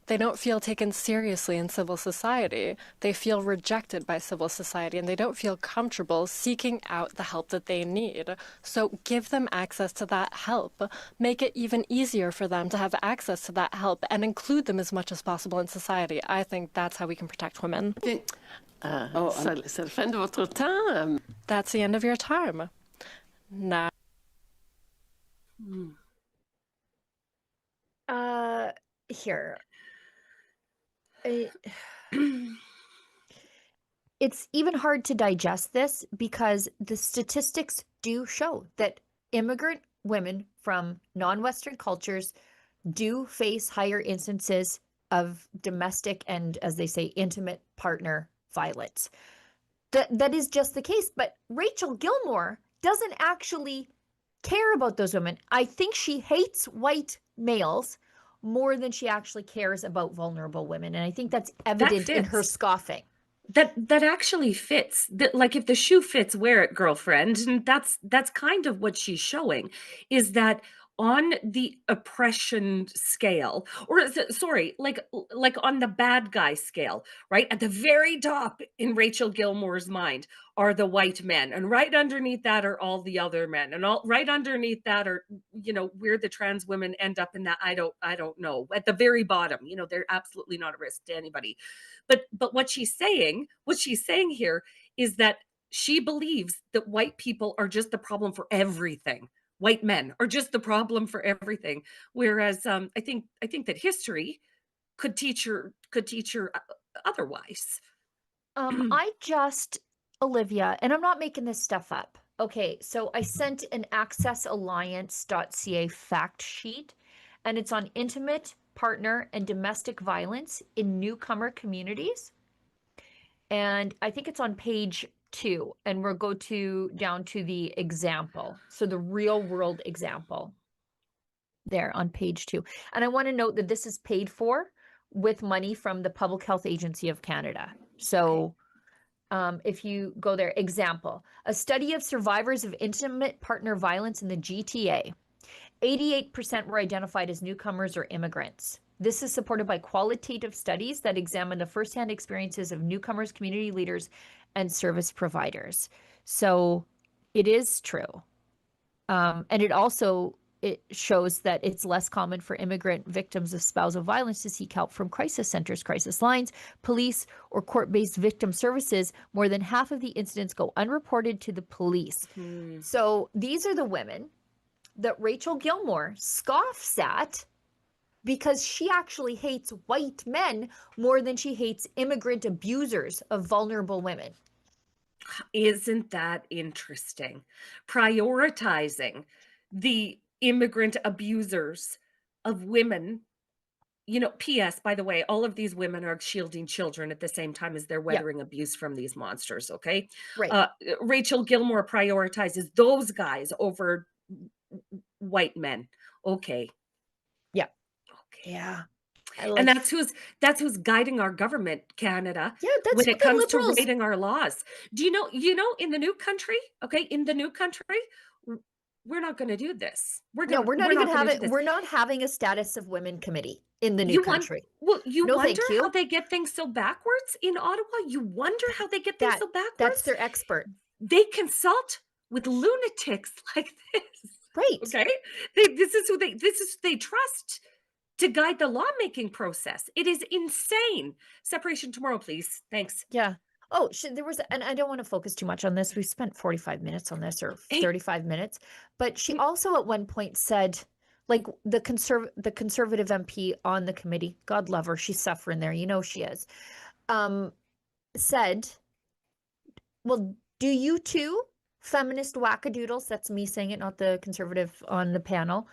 They don't feel taken seriously in civil society. They feel rejected by civil society, and they don't feel comfortable seeking out the help that they need. So give them access to that help. Make it even easier for them to have access to that help and include them as much as possible in society. I think that's how we can protect women.
C'est la fin de votre temps.
That's the end of your time. Now.
Here. It's even hard to digest this because the statistics do show that immigrant women from non-Western cultures do face higher instances of domestic and, as they say, intimate partner violence. That is just the case. But Rachel Gilmore doesn't actually care about those women. I think she hates white males more than she actually cares about vulnerable women. And I think that's evident in her scoffing.
That actually fits. Like, if the shoe fits, wear it, girlfriend. And that's kind of what she's showing, is that on the oppression scale, or sorry, like on the bad guy scale, right? At the very top in Rachel Gilmore's mind are the white men, and right underneath that are all the other men, and all right underneath that are, where the trans women end up in that, I don't know. At the very bottom, they're absolutely not a risk to anybody. But what she's saying here is that she believes that white people are just the problem for everything. White men are just the problem for everything. Whereas I think that history could teach her otherwise.
I just, Olivia, and I'm not making this stuff up. Okay, so I sent an accessalliance.ca fact sheet, and it's on intimate partner and domestic violence in newcomer communities. And I think it's on page 2, and we'll go down to the example. So the real world example there on page 2. And I want to note that this is paid for with money from the Public Health Agency of Canada. So if you go there, example, a study of survivors of intimate partner violence in the GTA. 88% were identified as newcomers or immigrants. This is supported by qualitative studies that examine the firsthand experiences of newcomers, community leaders, and service providers. So it is true. And it shows that it's less common for immigrant victims of spousal violence to seek help from crisis centers, crisis lines, police, or court-based victim services. More than half of the incidents go unreported to the police. So these are the women that Rachel Gilmore scoffs at because she actually hates white men more than she hates immigrant abusers of vulnerable women.
Isn't that interesting? Prioritizing the immigrant abusers of women. P.S., by the way, all of these women are shielding children at the same time as they're weathering abuse from these monsters, okay?
Right.
Rachel Gilmore prioritizes those guys over white men. Okay.
Yeah.
Okay.
Yeah.
And that's who's guiding our government, Canada.
Yeah, that's
when
who
it
the
comes to
Liberals.
rating our laws. Do you know in the new country, okay, we're not going to do this. We're not
having a status of women committee in the new
You
country.
you
No,
wonder
thank you.
how they get things so backwards in Ottawa? You wonder how they get things so backwards?
That's their expert.
They consult with lunatics like this.
Right.
Okay? This is who they trust to guide the lawmaking process. It is insane. Separation tomorrow, please. Thanks.
Yeah. Oh, and I don't want to focus too much on this. We spent 45 minutes on this, or 35 minutes. But she also at one point said, like, the conservative MP on the committee, God love her, she's suffering there, she is, said, well, do you too, feminist wackadoodles, that's me saying it, not the conservative on the panel,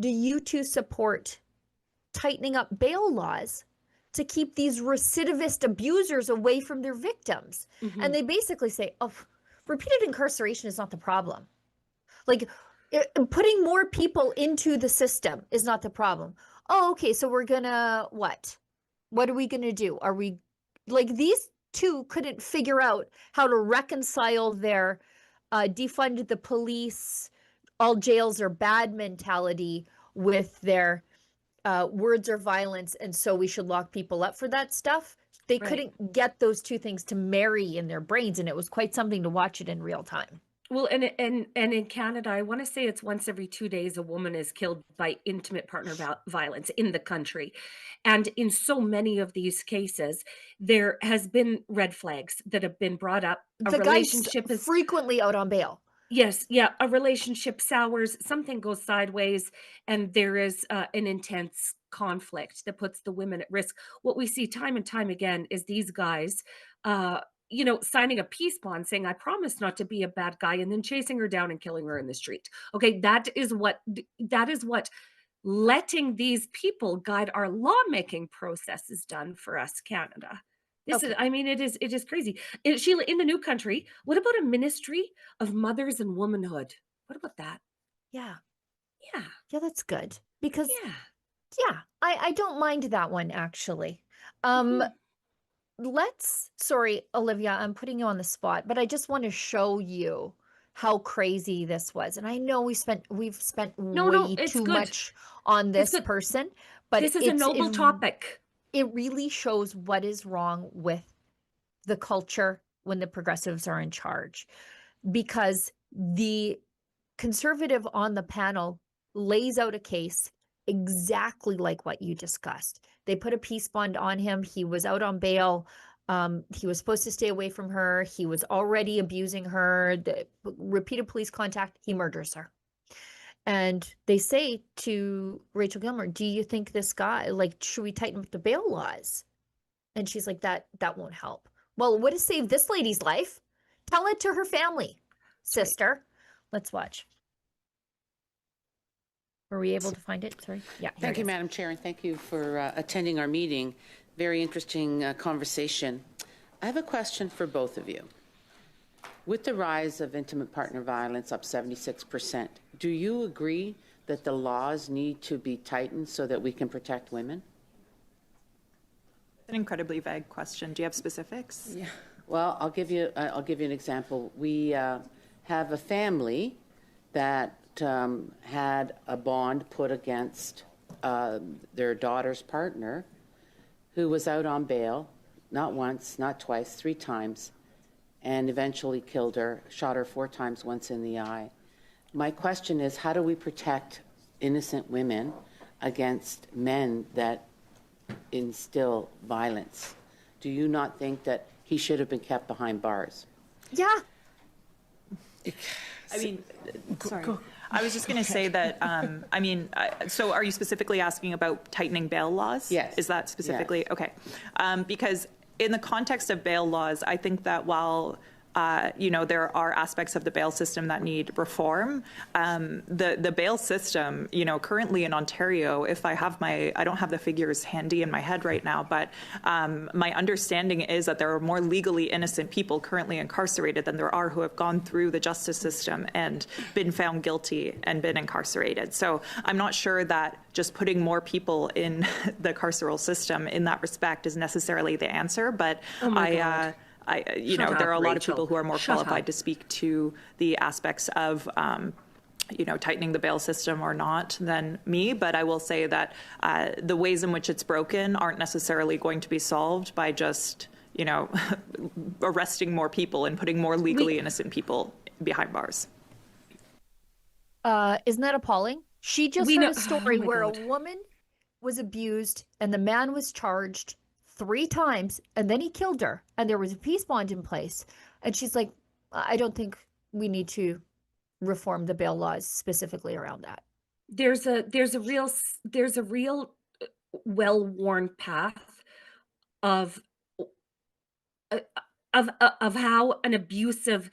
do you too support tightening up bail laws to keep these recidivist abusers away from their victims? And they basically say, oh, repeated incarceration is not the problem. Like, putting more people into the system is not the problem. Oh, okay, so we're gonna what? What are we gonna do? Are we, like, these two couldn't figure out how to reconcile their defund the police, all jails are bad mentality with their words are violence, and so we should lock people up for that stuff. They couldn't get those two things to marry in their brains, and it was quite something to watch it in real time.
Well, and in Canada, I want to say it's once every 2 days a woman is killed by intimate partner violence in the country. And in so many of these cases, there has been red flags that have been brought up.
The relationship is frequently out on bail.
Yes, yeah, a relationship sours, something goes sideways, and there is an intense conflict that puts the women at risk. What we see time and time again is these guys, signing a peace bond saying, I promise not to be a bad guy, and then chasing her down and killing her in the street. Okay, that is what letting these people guide our lawmaking process has done for us, Canada. It is crazy. Sheila, in the new country, what about a ministry of mothers and womanhood? What about that?
Yeah.
Yeah.
Yeah, that's good. Because, I don't mind that one, actually. Sorry, Olivia, I'm putting you on the spot, but I just want to show you how crazy this was. And I know we've spent
No,
way
it's
too
good.
much on
It's
this
good.
person, but
This is a noble topic.
it really shows what is wrong with the culture when the progressives are in charge, because the conservative on the panel lays out a case exactly like what you discussed. They put a peace bond on him. He was out on bail. He was supposed to stay away from her. He was already abusing her. The repeated police contact, he murders her. And they say to Rachel Gilmore, do you think this guy, like, should we tighten up the bail laws? And she's like, that won't help. Well, it would have saved this lady's life. Tell it to her family, sister. Let's watch. Were we able to find it? Sorry. Yeah.
Thank you, Madam Chair, and thank you for attending our meeting. Very interesting conversation. I have a question for both of you. With the rise of intimate partner violence up 76%, do you agree that the laws need to be tightened so that we can protect women?
An incredibly vague question. Do you have specifics?
Yeah. Well, I'll give you an example. We have a family that had a bond put against their daughter's partner, who was out on bail, not once, not twice, 3 times, and eventually killed her, shot her 4 times, once in the eye. My question is, how do we protect innocent women against men that instill violence? Do you not think that he should have been kept behind bars?
Yeah.
I mean, sorry. I was just going to say that, I mean, so are you specifically asking about tightening bail laws?
Yes.
Is that specifically?
Yes.
Okay. Because in the context of bail laws, I think that while there are aspects of the bail system that need reform. The bail system, currently in Ontario, I don't have the figures handy in my head right now, but my understanding is that there are more legally innocent people currently incarcerated than there are who have gone through the justice system and been found guilty and been incarcerated. So I'm not sure that just putting more people in the carceral system in that respect is necessarily the answer, but there are a lot of people who are more qualified to speak to the aspects of, tightening the bail system or not than me. But I will say that the ways in which it's broken aren't necessarily going to be solved by just, arresting more people and putting more legally innocent people behind bars.
Isn't that appalling? She just heard a story where a woman was abused and the man was charged 3 times, and then he killed her, and there was a peace bond in place. And she's like, I don't think we need to reform the bail laws specifically around that.
There's a real well-worn path of how an abusive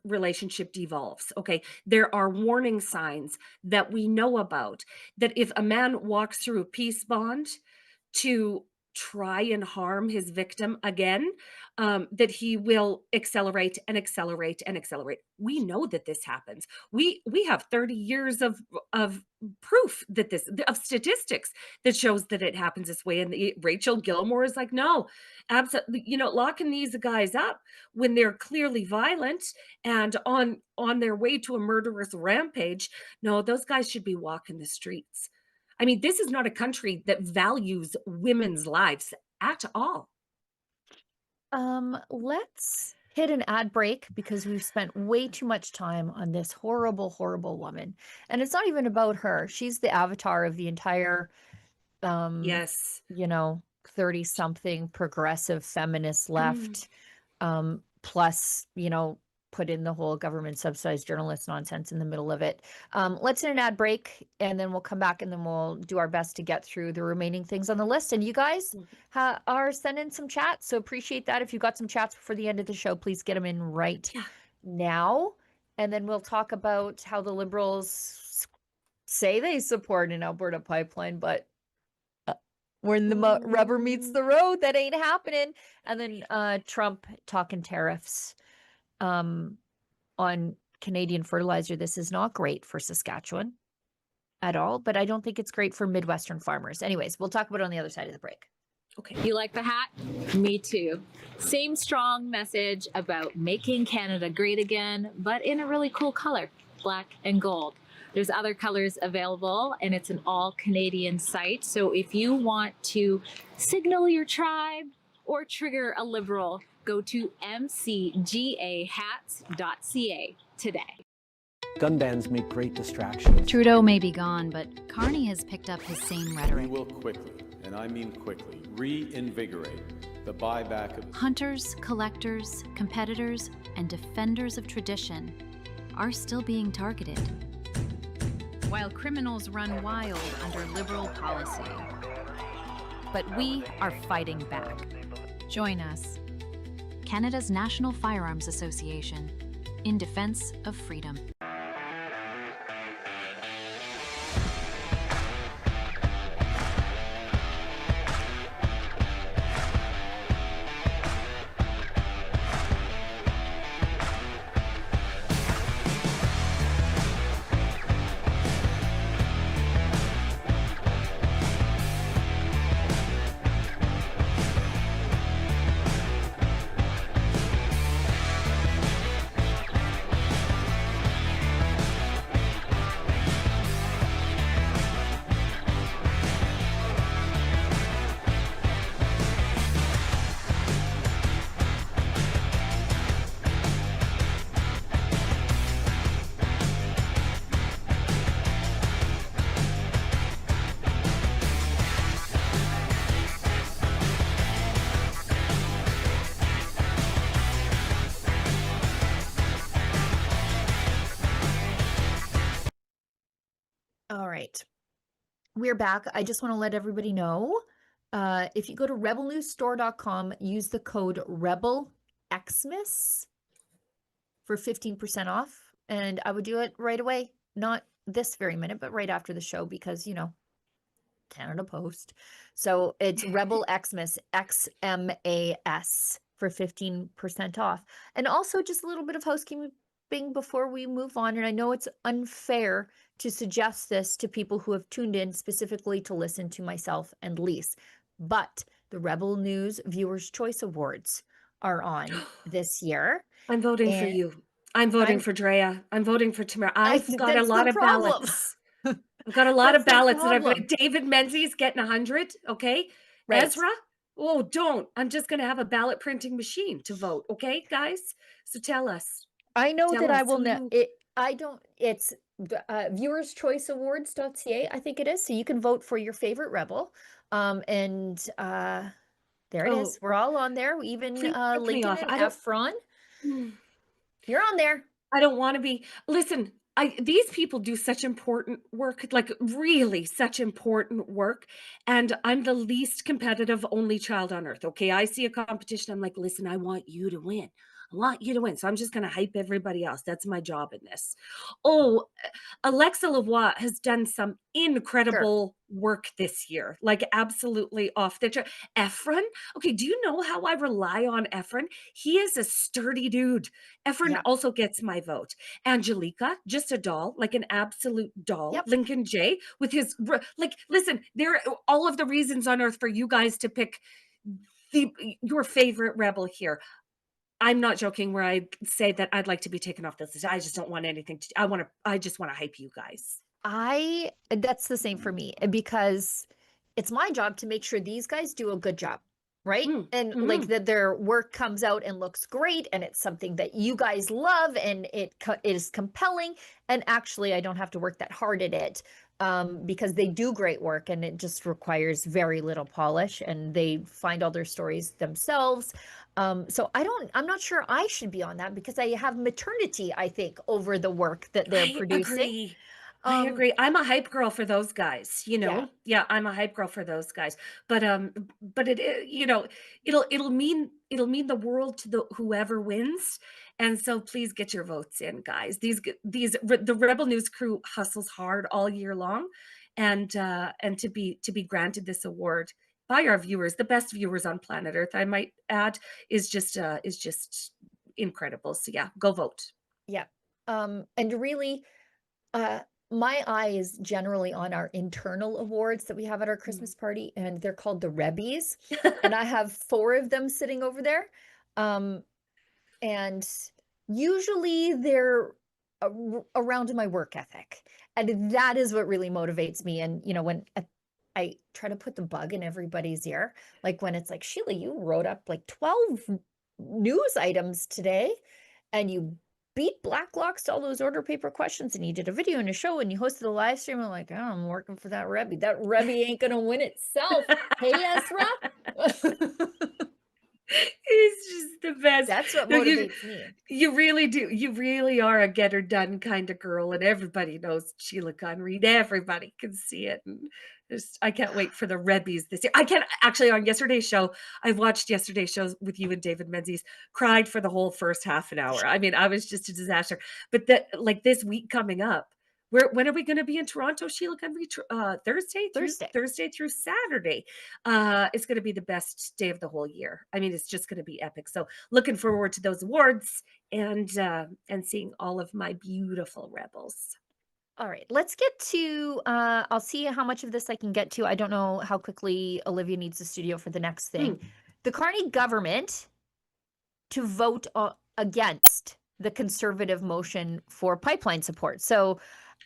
relationship devolves. Okay, there are warning signs that we know about, that if a man walks through a peace bond to try and harm his victim again, that he will accelerate and accelerate and accelerate. We know that this happens. We have 30 years of proof that of statistics that shows that it happens this way. And Rachel Gilmore is like, no, absolutely, locking these guys up when they're clearly violent and on their way to a murderous rampage. No, those guys should be walking the streets. I mean, this is not a country that values women's lives at all.
Let's hit an ad break because we've spent way too much time on this horrible, horrible woman. And it's not even about her. She's the avatar of the entire,
yes,
30-something progressive feminist left, plus, put in the whole government subsidized journalist nonsense in the middle of it. Let's hit an ad break, and then we'll come back, and then we'll do our best to get through the remaining things on the list. And you guys are sending some chats, so appreciate that. If you got some chats before the end of the show, please get them in right now. And then we'll talk about how the Liberals say they support an Alberta pipeline, but when the rubber meets the road, that ain't happening. And then Trump talking tariffs on Canadian fertilizer. This is not great for Saskatchewan at all, but I don't think it's great for Midwestern farmers. Anyways, we'll talk about it on the other side of the break.
Okay.
You like the hat? Me too. Same strong message about making Canada great again, but in a really cool color, black and gold. There's other colors available, and it's an all Canadian site. So if you want to signal your tribe or trigger a Liberal, go to mcgahats.ca today.
Gun bans make great distractions.
Trudeau may be gone, but Carney has picked up his same
We
rhetoric.
will quickly, and I mean quickly, reinvigorate the buyback of
Hunters, collectors, competitors, and defenders of tradition are still being targeted, while criminals run wild under Liberal policy. But we are fighting back. Join us, Canada's National Firearms Association, in defense of freedom.
All right. We're back. I just want to let everybody know, if you go to rebelnewsstore.com, use the code RebelXmas for 15% off. And I would do it right away. Not this very minute, but right after the show because, you know, Canada Post. So it's Rebel Xmas, XMAS for 15% off. And also just a little bit of housekeeping before we move on. And I know it's unfair to suggest this to people who have tuned in specifically to listen to myself and Lise, but the Rebel News Viewers' Choice Awards are on this year.
I'm voting for
And
you. I'm voting
I'm-
for Drea. I'm voting for Tamara. I've got a
that's the
lot of
problem.
ballots. I've got a lot of
That's the
ballots that I've got.
problem.
David Menzies getting 100. Okay.
Right.
Ezra. Oh, don't. I'm just going to have a ballot printing machine to vote. Okay, guys? So tell us.
I know
Tell
that I
us
will
who
know
you-
it. I don't, it's viewerschoiceawards.ca, I think it is. So you can vote for your favorite rebel. There it
Oh,
is. We're all on there. Even
please take me
Lincoln
off.
and
I don't-
Efron. You're on there.
I don't want to be. Listen, these people do such important work, like really such important work. And I'm the least competitive only child on earth. Okay. I see a competition. I'm like, listen, I want you to win. I want you to win. So I'm just going to hype everybody else. That's my job in this. Oh, Alexa Lavoie has done some incredible work this year, like absolutely off the chart. Efron. Okay. Do you know how I rely on Efron? He is a sturdy dude. Efron
Yeah.
also gets my vote. Angelica, just a doll, like an absolute doll.
Yep.
Lincoln J with his, like, listen, there are all of the reasons on earth for you guys to pick your favorite rebel here. I'm not joking where I say that I'd like to be taken off this list. I just don't want anything to, I just want to hype you guys.
That's the same for me because it's my job to make sure these guys do a good job, right? And like that their work comes out and looks great and it's something that you guys love and it is compelling. And actually, I don't have to work that hard at it because they do great work and it just requires very little polish and they find all their stories themselves. So I'm not sure I should be on that because I have maternity, I think, over the work that they're producing.
I agree. I'm a hype girl for those guys, you know?
Yeah.
Yeah, I'm a hype girl for those guys. But it, you know, it'll mean the world to whoever wins. And so please get your votes in, guys. The Rebel News crew hustles hard all year long. And to be granted this award by our viewers, the best viewers on planet Earth, I might add, is just incredible. So yeah, go vote.
Yeah. And really, my eye is generally on our internal awards that we have at our Christmas party, and they're called the Rebbies. And I have 4 of them sitting over there. And usually they're around my work ethic. And that is what really motivates me. And, you know, when I try to put the bug in everybody's ear, like when it's like, Sheila, you wrote up like 12 news items today and you beat Blacklocks to all those order paper questions and you did a video and a show and you hosted a live stream. I'm like, oh, I'm working for that Rebbe. That Rebbe ain't gonna win itself. Hey, Ezra.
He's just the best.
That's what
No,
motivates me.
You really do. You really are a get her done kind of girl, and everybody knows Sheila Gunn Reid. Everybody can see it. And I can't wait for the Rebbies this year. I can't actually on yesterday's show. I watched yesterday's show with you and David Menzies. Cried for the whole first half an hour. I mean, I was just a disaster. But that, like this week coming up, when are we going to be in Toronto, Sheila Gunn Reid? Thursday through Saturday. It's going to be the best day of the whole year. I mean, it's just going to be epic. So looking forward to those awards and seeing all of my beautiful rebels.
All right, let's get to, I'll see how much of this I can get to. I don't know how quickly Olivia needs the studio for the next thing. The Carney government to vote against the conservative motion for pipeline support. So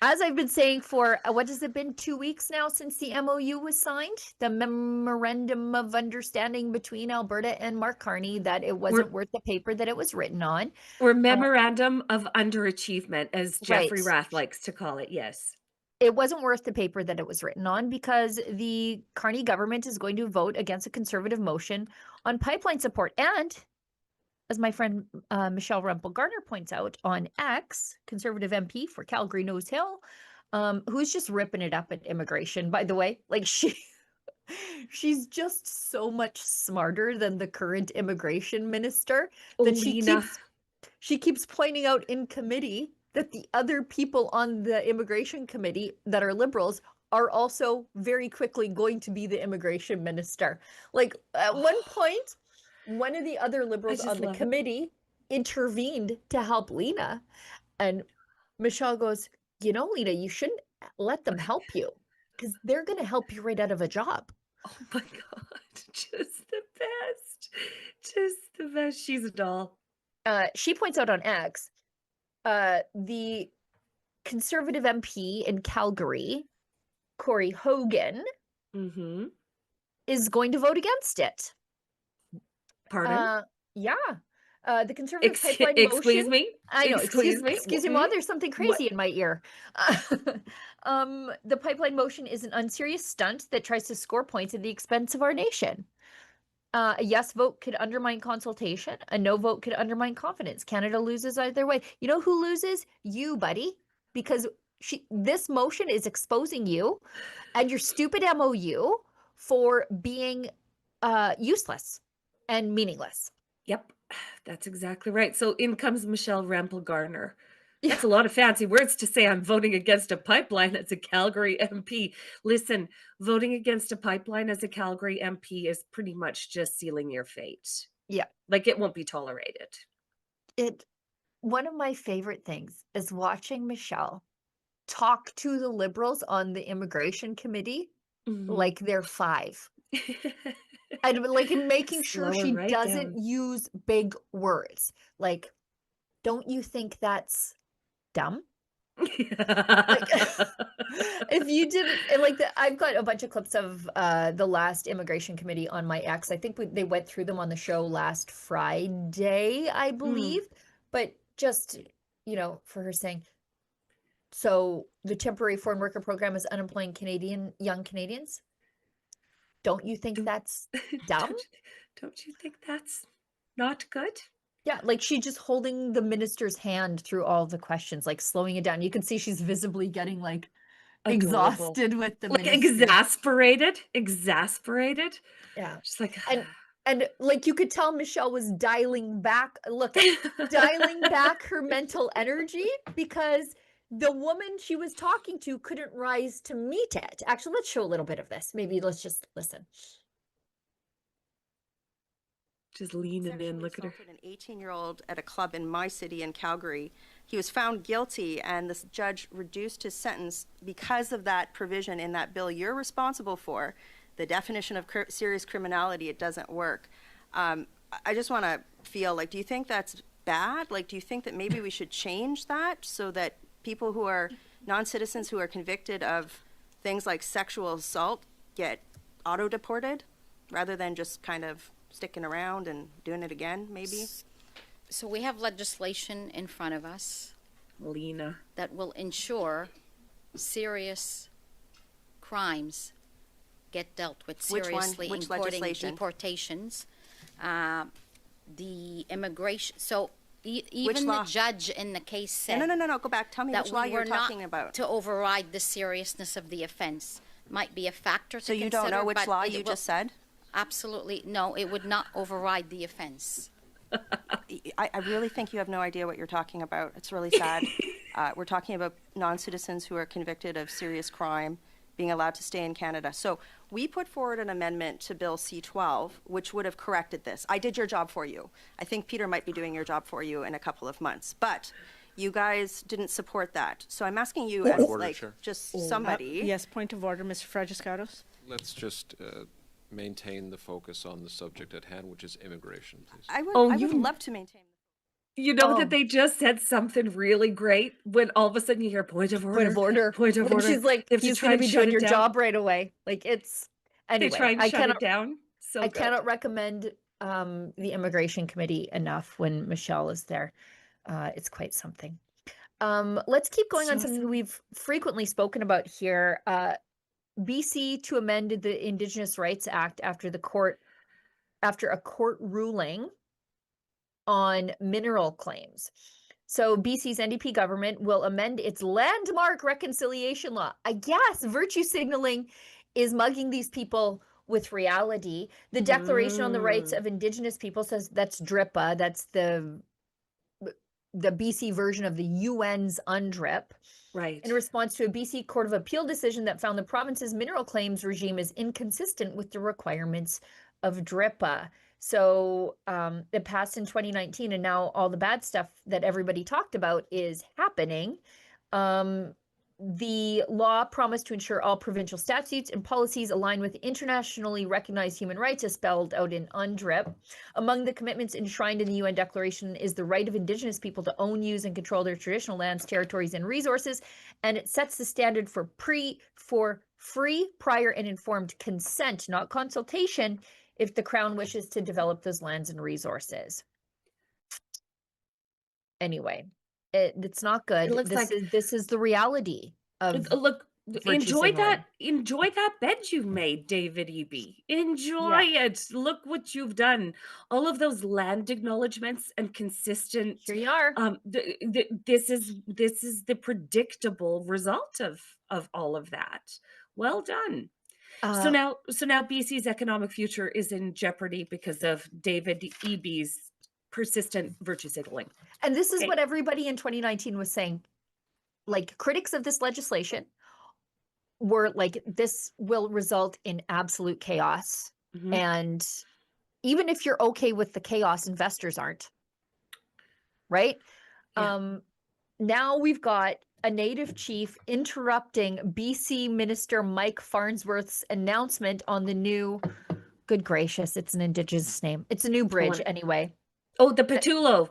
as I've been saying for, what has it been, 2 weeks now since the MOU was signed? The Memorandum of Understanding between Alberta and Mark Carney, that it wasn't worth the paper that it was written on.
Or Memorandum of Underachievement, as Jeffrey Rath likes to call it, yes.
It wasn't worth the paper that it was written on because the Carney government is going to vote against a conservative motion on pipeline support. And as my friend Michelle Rempel-Garner points out on X, conservative MP for Calgary Nose Hill, who's just ripping it up at immigration, by the way. Like she's just so much smarter than the current immigration minister that she keeps pointing out in committee that the other people on the immigration committee that are liberals are also very quickly going to be the immigration minister. Like at one point, one of the other liberals on the committee intervened to help Lena. And Michelle goes, you know, Lena, you shouldn't let them help you because they're going to help you right out of a job.
Oh my God. Just the best. Just the best. She's a doll.
She points out on X, the conservative MP in Calgary, Corey Hogan, is going to vote against it.
Pardon?
Yeah. The conservative pipeline motion.
Excuse me?
I know. Excuse me, Mom. There's something crazy in my ear. The pipeline motion is an unserious stunt that tries to score points at the expense of our nation. A yes vote could undermine consultation. A no vote could undermine confidence. Canada loses either way. You know who loses? You, buddy. Because this motion is exposing you and your stupid MOU for being useless and meaningless.
Yep, that's exactly right. So in comes Michelle Rempel-Garner. That's a lot of fancy words to say I'm voting against a pipeline as a Calgary MP. Listen, voting against a pipeline as a Calgary MP is pretty much just sealing your fate.
Yeah.
Like it won't be tolerated.
One of my favorite things is watching Michelle talk to the liberals on the immigration committee like they're 5. And like in making sure she doesn't use big words. Like, don't you think that's dumb? If you didn't like I've got a bunch of clips of the last immigration committee on my X. I think they went through them on the show last Friday, I believe. But just, you know, for her saying, so the temporary foreign worker program is unemploying young Canadians. Don't you think that's dumb?
Don't you think that's not good?
Yeah, like she's just holding the minister's hand through all the questions, like slowing it down. You can see she's visibly getting like exhausted with the
like exasperated.
Yeah,
just like
and like you could tell Michelle was dialing back her mental energy because the woman she was talking to couldn't rise to meet it. Actually, let's show a little bit of this. Maybe let's just listen.
Just leaning in, look at her.
An 18-year-old at a club in my city in Calgary. He was found guilty, and this judge reduced his sentence because of that provision in that bill you're responsible for. The definition of serious criminality, it doesn't work. I just want to feel like, do you think that's bad? Like, do you think that maybe we should change that so that people who are non-citizens who are convicted of things like sexual assault get auto-deported rather than just kind of sticking around and doing it again, maybe?
So we have legislation in front of us,
Lena,
that will ensure serious crimes get dealt with seriously,
Which
including
legislation?
Deportations, the immigration. So even
law?
the judge in the case said
No, go back. Tell me
that
which law
we
you're
were
talking
not
about.
to override the seriousness of the offense. Might be a factor to
So you
consider,
don't know which
but
law
it
you
will-
just said?
Absolutely, no, it would not override the offense.
I really think you have no idea what you're talking about. It's really sad. We're talking about non-citizens who are convicted of serious crime being allowed to stay in Canada. So we put forward an amendment to Bill C-12, which would have corrected this. I did your job for you. I think Peter might be doing your job for you in a couple of months. But you guys didn't support that. So I'm asking you as
Order, Chair.
just somebody.
Yes, point of order, Mr. Fragiscatos.
Let's just maintain the focus on the subject at hand, which is immigration, please.
I would love to maintain.
You know that they just said something really great when all of a sudden you hear point of order.
Point of order.
Point of
And
order.
she's like,
They have to
he's
try
going to
and
be
shut
doing
it
your
down.
job right away. Like it's, anyway,
They try and
I
shut
cannot,
it down. So
I
good.
cannot recommend the immigration committee enough when Michelle is there. It's quite something. Let's keep going on something we've frequently spoken about here. BC to amend the Indigenous Rights Act after a court ruling on mineral claims. So BC's NDP government will amend its landmark reconciliation law. I guess virtue signaling is mugging these people with reality. The Declaration on the Rights of Indigenous People says that's DRIPA. That's the BC version of the UN's UNDRIP.
Right.
In response to a BC Court of Appeal decision that found the province's mineral claims regime is inconsistent with the requirements of DRIPA. So it passed in 2019, and now all the bad stuff that everybody talked about is happening. The law promised to ensure all provincial statutes and policies align with internationally recognized human rights as spelled out in UNDRIP. Among the commitments enshrined in the UN Declaration is the right of Indigenous people to own, use, and control their traditional lands, territories, and resources, and it sets the standard for free, prior, and informed consent, not consultation, if the Crown wishes to develop those lands and resources. Anyway. It's not good. This is the reality of
look. Enjoy
signaling.
that bed you've made, David Eby. Enjoy it. Look what you've done. All of those land acknowledgements and consistent.
Here you are.
This is the predictable result of all of that. Well done. So now BC's economic future is in jeopardy because of David Eby's persistent virtue signaling.
And this is what everybody in 2019 was saying. Like, critics of this legislation were like, this will result in absolute chaos. And even if you're okay with the chaos, investors aren't. Right? Yeah. Now we've got a Native chief interrupting BC Minister Mike Farnsworth's announcement on the new, good gracious, it's an Indigenous name. It's a new bridge anyway.
Oh, the Pattullo.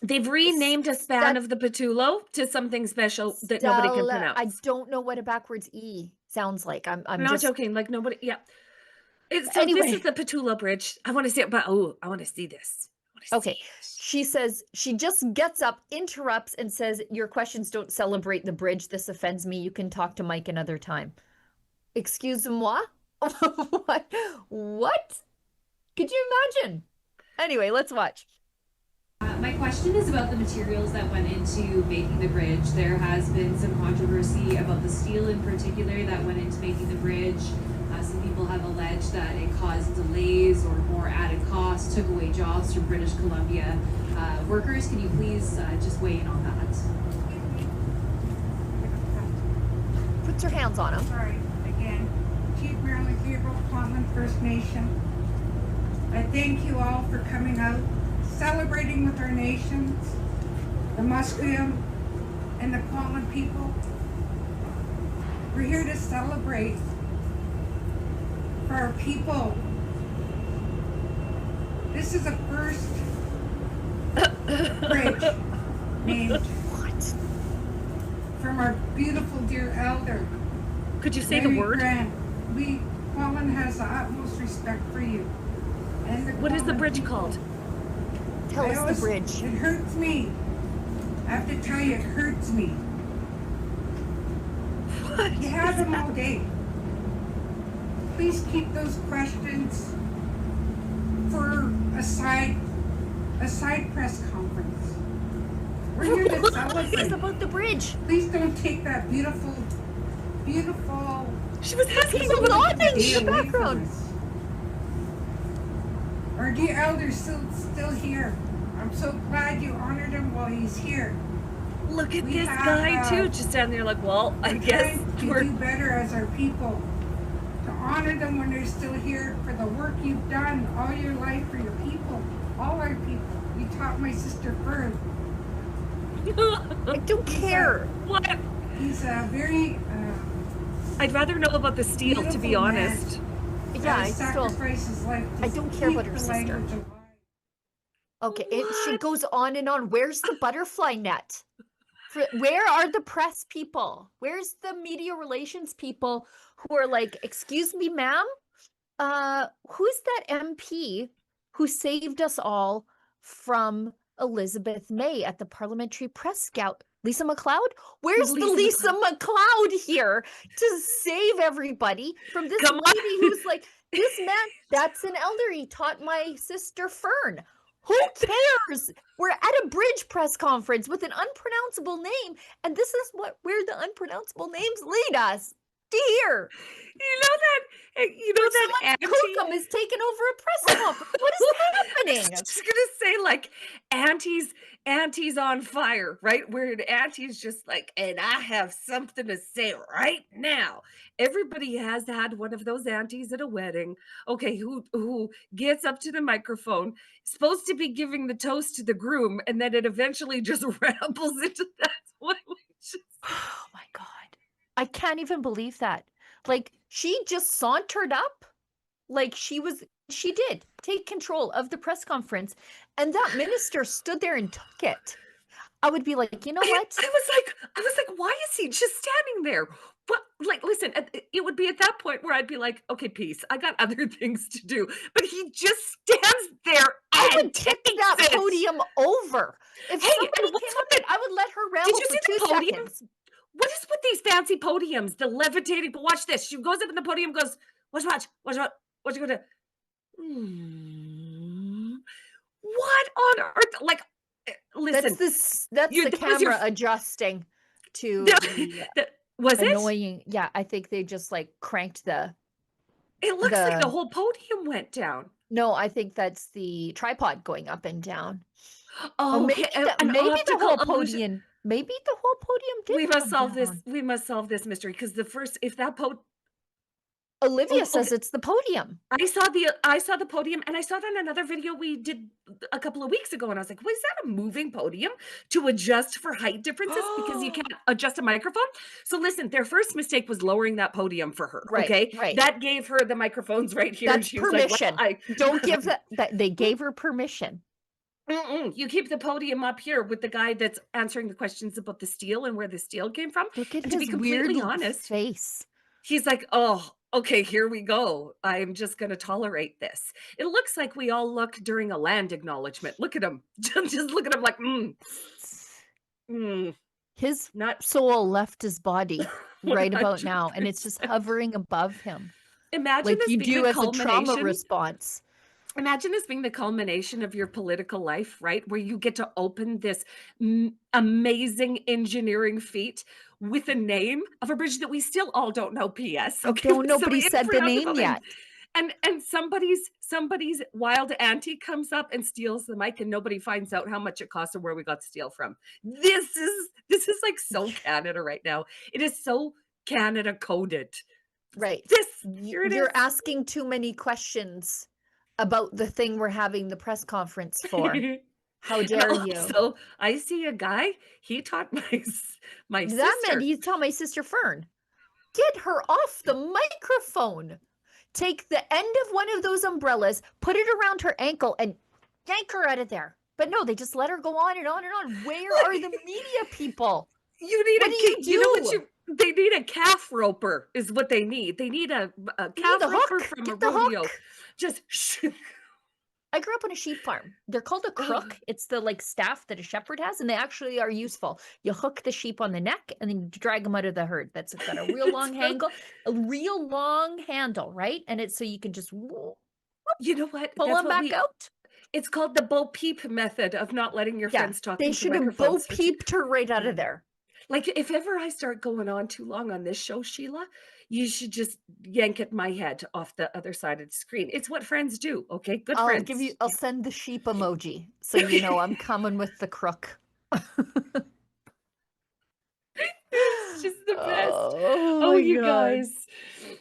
They've renamed a span of the Pattullo to something special that nobody can pronounce.
I don't know what a backwards E sounds like. I'm
not
just
joking. Like nobody. Yeah.
Anyway.
This is the Pattullo Bridge. I want to see it, but I want to see this.
Okay. She says, she just gets up, interrupts, and says, your questions don't celebrate the bridge. This offends me. You can talk to Mike another time. Excuse-moi? What? Could you imagine? Anyway, let's watch.
My question is about the materials that went into making the bridge. There has been some controversy about the steel in particular that went into making the bridge. Some people have alleged that it caused delays or more added costs, took away jobs from British Columbia workers. Can you please just weigh in on that?
Puts her hands on him.
Sorry, again. Chief Merle, Gabriel, Common First Nation.
I thank you all for coming out, celebrating with our nations, the Musqueam and the Qualan people. We're here to celebrate for our people. This is a first bridge named from our beautiful dear elder.
Could you say the word?
Qualan has the utmost respect for you. And
what is the bridge called?
Tell us the bridge.
It hurts me. I have to tell you, it hurts me.
What?
You have them all day. Please keep those questions for a side press conference. We're here to celebrate.
It's about the bridge.
Please don't take that beautiful.
She was asking
people nodding in the background.
Our dear elder's still here. I'm so glad you honored him while he's here.
Look at this guy too, just down there like, well, I guess
we're do better as our people. To honor them when they're still here for the work you've done all your life for your people, all our people. You taught my sister Fern.
I don't care.
What?
He's a very.
I'd rather know about the steel, to be honest.
Yeah, I don't care about her sister. Okay, she goes on and on. Where's the butterfly net? Where are the press people? Where's the media relations people who are like, excuse me, ma'am? Who's that MP who saved us all from Elizabeth May at the Parliamentary Press Scout? Lisa McLeod? Where's the Lisa McLeod here to save everybody from this lady who's like, this man, that's an elder. He taught my sister Fern. Who cares? We're at a bridge press conference with an unpronounceable name, and this is where the unpronounceable names lead us. To here.
You know that auntie
Cookham is taking over a press conference. What is happening?
I was just gonna say, like, auntie's on fire, right? Where an auntie's just like, and I have something to say right now. Everybody has had one of those aunties at a wedding, okay, who gets up to the microphone, supposed to be giving the toast to the groom, and then it eventually just rambles into that.
Oh my God. I can't even believe that. Like, she just sauntered up. Like, she did take control of the press conference. And that minister stood there and took it. I would be like, you know what?
I was like, why is he just standing there? But like, listen, it would be at that point where I'd be like, okay, peace. I got other things to do. But he just stands there.
I would kick that podium over. If somebody came up, I would let her ramble for 2 seconds.
What is with these fancy podiums? The levitating, but watch this. She goes up in the podium, goes, watch. What you gonna what on earth? Like, listen.
That's the camera adjusting to
was
annoying. Yeah, I think they just like cranked the.
It looks like the whole podium went down.
No, I think that's the tripod going up and down.
Oh,
maybe the whole podium. Maybe the whole podium did.
We must solve this. We must solve this mystery because if that
Olivia says it's the podium.
I saw the podium, and I saw it on another video we did a couple of weeks ago, and I was like, "Was that a moving podium to adjust for height differences because you can't adjust a microphone?" So listen, their first mistake was lowering that podium for her.
Right,
okay,
right.
That gave her the microphones right here.
That's permission. Like, well, don't give that. They gave her permission.
You keep the podium up here with the guy that's answering the questions about the steel and where the steel came from.
Look at
and
his
to be completely
weird
honest,
face.
He's like, oh, okay, here we go. I'm just going to tolerate this. It looks like we all look during a land acknowledgement. Look at him. Just look at him like,
His soul left his body right about now, and it's just hovering above him.
Imagine
like
this
you
being
do
the
as a trauma
culmination.
response.
Imagine this being the culmination of your political life, right? Where you get to open this amazing engineering feat with a name of a bridge that we still all don't know. P.S. Okay,
Nobody said the name yet.
And somebody's wild auntie comes up and steals the mic, and nobody finds out how much it costs or where we got the steel from. This is like so Canada right now. It is so Canada coded.
Right.
Here it is.
You're asking too many questions about the thing we're having the press conference for. How dare you?
So I see a guy, he taught my
That
sister.
meant you tell my sister Fern, get her off the microphone. Take the end of one of those umbrellas, put it around her ankle, and yank her out of there. But no, they just let her go on and on and on. Where are the media people?
You need
What do
you know what they need a calf roper is what they need. They need a calf
the
roper
hook.
from
Get
a
the
rodeo.
hook.
Just
I grew up on a sheep farm. They're called a crook. It's the like staff that a shepherd has, and they actually are useful. You hook the sheep on the neck and then you drag them out of the herd. That's got a real long handle, right? And it's so you can just
you know what?
pull them back out.
It's called the Bo Peep method of not letting your friends talk.
They should have Bo Peeped her right out of there.
Like, if ever I start going on too long on this show, Sheila, you should just yank at my head off the other side of the screen. It's what friends do, okay? Good friends.
I'll send the sheep emoji so you know I'm coming with the crook.
It's just the best.
Oh
you
God.
guys.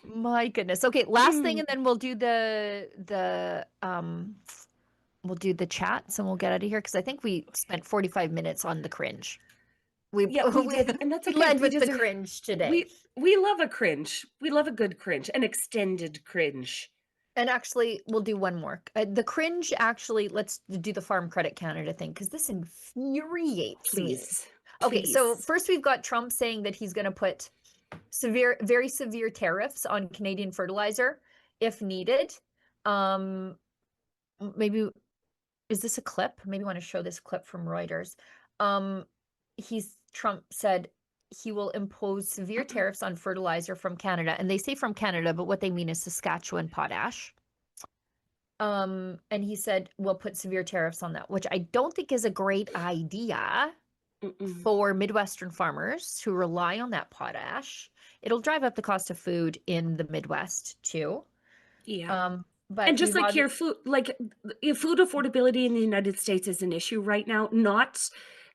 My goodness. Okay, last thing, and then we'll do we'll do the chats and we'll get out of here because I think we spent 45 minutes on the cringe. We
did, and that's okay.
led with the cringe today.
We love a cringe. We love a good cringe, an extended cringe.
And actually, we'll do one more. The cringe, actually, let's do the Farm Credit Canada thing because this infuriates me. Okay, so first we've got Trump saying that he's going to put very severe tariffs on Canadian fertilizer if needed. Maybe, is this a clip? Maybe I want to show this clip from Reuters. Trump said he will impose severe tariffs on fertilizer from Canada. And they say from Canada, but what they mean is Saskatchewan potash. And he said, we'll put severe tariffs on that, which I don't think is a great idea for Midwestern farmers who rely on that potash. It'll drive up the cost of food in the Midwest too.
Yeah.
But
and just like your food affordability in the United States is an issue right now, not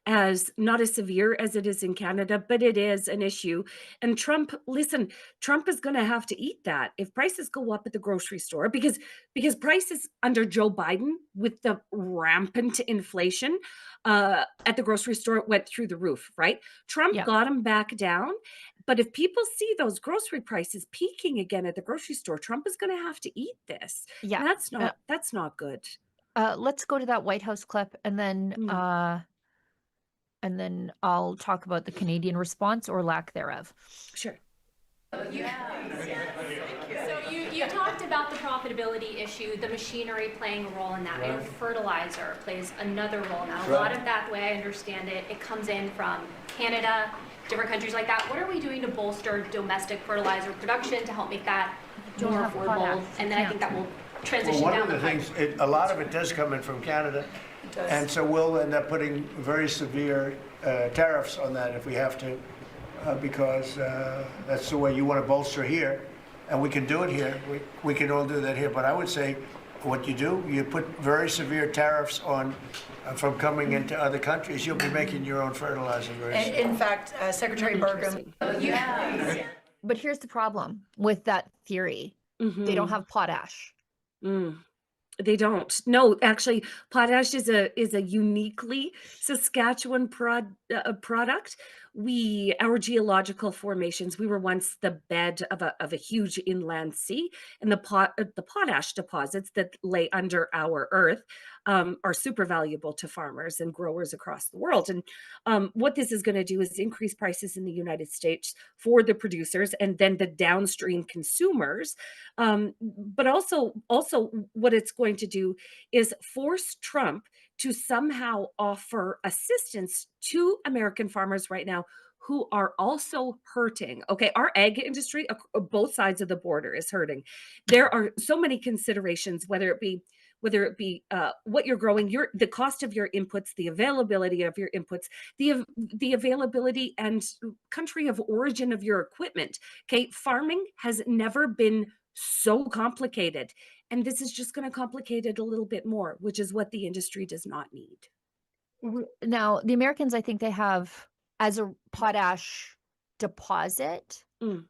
as severe as it is in Canada, but it is an issue. And Trump is going to have to eat that if prices go up at the grocery store, because prices under Joe Biden with the rampant inflation at the grocery store went through the roof, right? Trump got them back down. But if people see those grocery prices peaking again at the grocery store, Trump is going to have to eat this.
Yeah.
And that's not good.
Let's go to that White House clip and then I'll talk about the Canadian response or lack thereof.
Sure.
So you talked about the profitability issue, the machinery playing a role in that.
Right.
And fertilizer plays another role. Now, a lot of that, the way I understand it, it comes in from Canada, different countries like that. What are we doing to bolster domestic fertilizer production to help make that more affordable? And then I think that will transition down the pipe.
A lot of it does come in from Canada. And so we'll end up putting very severe tariffs on that if we have to, because that's the way you want to bolster here. And we can do it here. We can all do that here. But I would say what you do, you put very severe tariffs on from coming into other countries. You'll be making your own fertilizer very soon.
In fact, Secretary Burgum.
But here's the problem with that theory. They don't have potash.
They don't. No, actually, potash is a uniquely Saskatchewan product. Our geological formations, we were once the bed of a huge inland sea, and the potash deposits that lay under our earth are super valuable to farmers and growers across the world. And what this is going to do is increase prices in the United States for the producers and then the downstream consumers. But also what it's going to do is force Trump to somehow offer assistance to American farmers right now who are also hurting. Okay, our egg industry, both sides of the border, is hurting. There are so many considerations, whether it be what you're growing, the cost of your inputs, the availability of your inputs, the availability and country of origin of your equipment. Okay, farming has never been so complicated, and this is just going to complicate it a little bit more, which is what the industry does not need.
Now, the Americans, I think they have, as a potash deposit,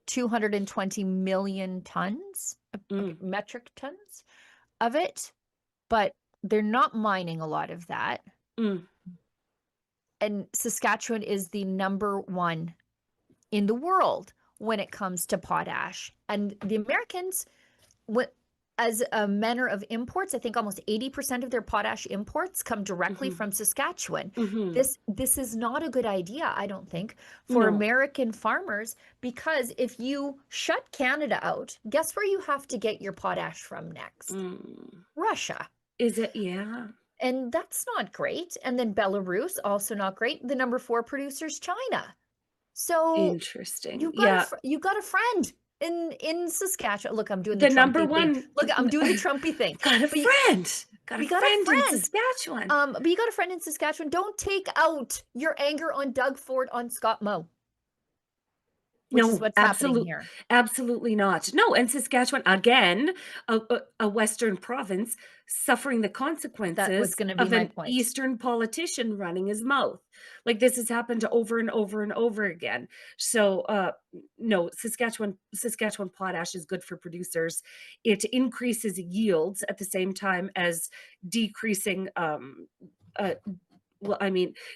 220 million tons, metric tons of it. but they're not mining a lot of that.
Mm.
And Saskatchewan is the #1 in the world when it comes to potash. And the Americans, as a manner of imports, I think almost 80% of their potash imports come directly from Saskatchewan. This is not a good idea, I don't think, for American farmers, because if you shut Canada out, guess where you have to get your potash from next? Russia.
Is it? Yeah.
And that's not great. And then Belarus, also not great. The #4 producer is China. So
interesting.
You got a friend in Saskatchewan. Look, I'm doing
the
Trumpy
#1.
thing. Look, I'm doing the Trumpy thing.
Got a friend. Got a friend in Saskatchewan.
But you got a friend in Saskatchewan. Don't take out your anger on Doug Ford on Scott Moe. Which is what's happening here.
Absolutely not. No, and Saskatchewan, again, a Western province, suffering the consequences of an Eastern politician running his mouth. Like, this has happened over and over and over again. So, no, Saskatchewan potash is good for producers. It increases yields at the same time as decreasing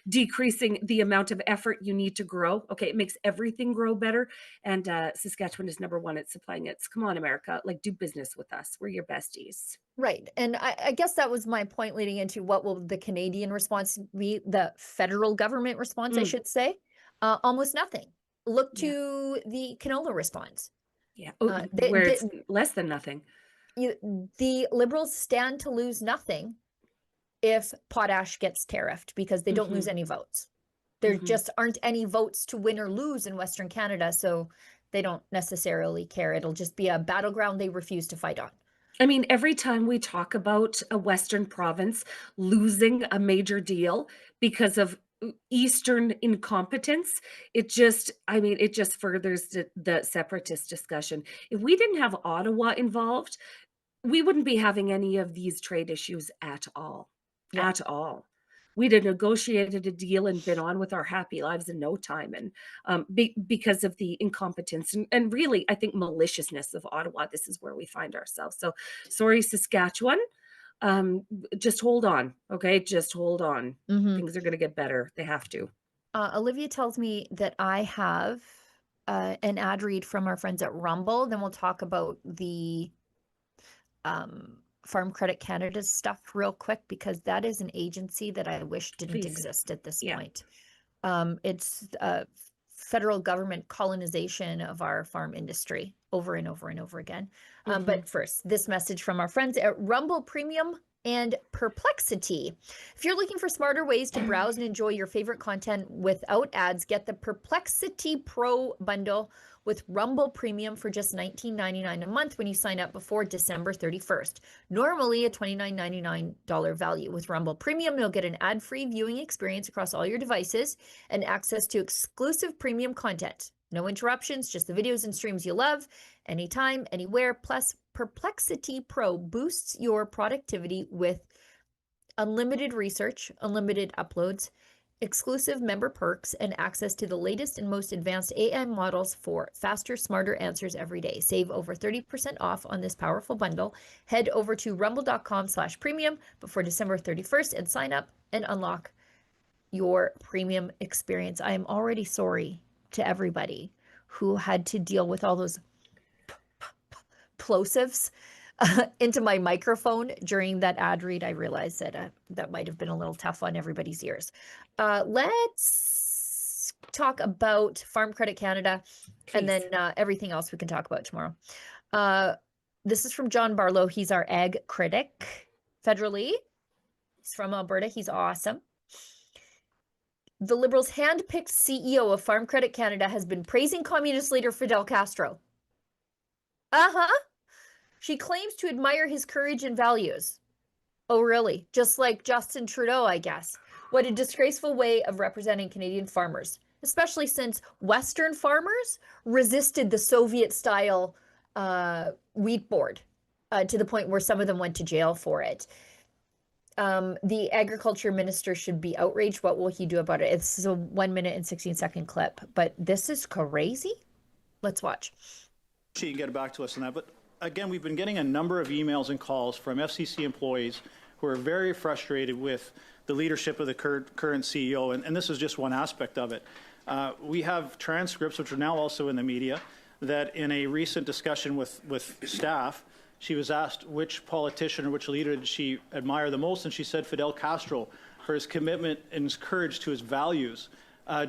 decreasing the amount of effort you need to grow. Okay, it makes everything grow better. And Saskatchewan is #1 at supplying it. So come on, America, like, do business with us. We're your besties.
Right. And I guess that was my point leading into what will the Canadian response be, the federal government response, I should say. Almost nothing. Look to the canola response.
Yeah, where it's less than nothing.
The Liberals stand to lose nothing if potash gets tariffed, because they don't lose any votes. There just aren't any votes to win or lose in Western Canada, so they don't necessarily care. It'll just be a battleground they refuse to fight on.
I mean, every time we talk about a Western province losing a major deal because of Eastern incompetence, it just furthers the separatist discussion. If we didn't have Ottawa involved, we wouldn't be having any of these trade issues at all. At all. We'd have negotiated a deal and been on with our happy lives in no time. And because of the incompetence and really, I think, maliciousness of Ottawa, this is where we find ourselves. So sorry, Saskatchewan. Just hold on. Okay. Just hold on. Things are going to get better. They have to.
Olivia tells me that I have an ad read from our friends at Rumble. Then we'll talk about the Farm Credit Canada stuff real quick, because that is an agency that I wish didn't exist at this point. It's federal government colonization of our farm industry over and over and over again. But first, this message from our friends at Rumble Premium and Perplexity. If you're looking for smarter ways to browse and enjoy your favorite content without ads, get the Perplexity Pro bundle with Rumble Premium for just $19.99 a month when you sign up before December 31st. Normally a $29.99 value. With Rumble Premium, you'll get an ad-free viewing experience across all your devices and access to exclusive premium content. No interruptions, just the videos and streams you love, anytime, anywhere. Plus, Perplexity Pro boosts your productivity with unlimited research, unlimited uploads, exclusive member perks, and access to the latest and most advanced AI models for faster, smarter answers every day. Save over 30% off on this powerful bundle. Head over to rumble.com/premium before December 31st and sign up and unlock your premium experience. I am already sorry to everybody who had to deal with all those plosives into my microphone during that ad read. I realized that that might have been a little tough on everybody's ears. Let's talk about Farm Credit Canada, and then everything else we can talk about tomorrow. This is from John Barlow. He's our ag critic federally. He's from Alberta. He's awesome. The Liberals' hand-picked CEO of Farm Credit Canada has been praising communist leader Fidel Castro. She claims to admire his courage and values. Oh, really? Just like Justin Trudeau, I guess. What a disgraceful way of representing Canadian farmers, especially since Western farmers resisted the Soviet-style wheat board to the point where some of them went to jail for it. The agriculture minister should be outraged. What will he do about it? It's a 1 minute and 16-second clip, but this is crazy. Let's watch.
She can get back to us on that, but again, we've been getting a number of emails and calls from FCC employees who are very frustrated with the leadership of the current CEO, and this is just one aspect of it. We have transcripts, which are now also in the media, that in a recent discussion with staff, she was asked which politician or which leader did she admire the most, and she said Fidel Castro for his commitment and his courage to his values.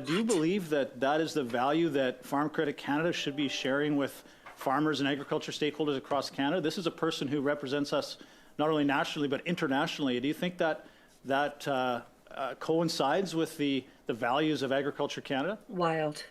Do you believe that that is the value that Farm Credit Canada should be sharing with farmers and agriculture stakeholders across Canada? This is a person who represents us not only nationally but internationally. Do you think that coincides with the values of Agriculture Canada?
Wild.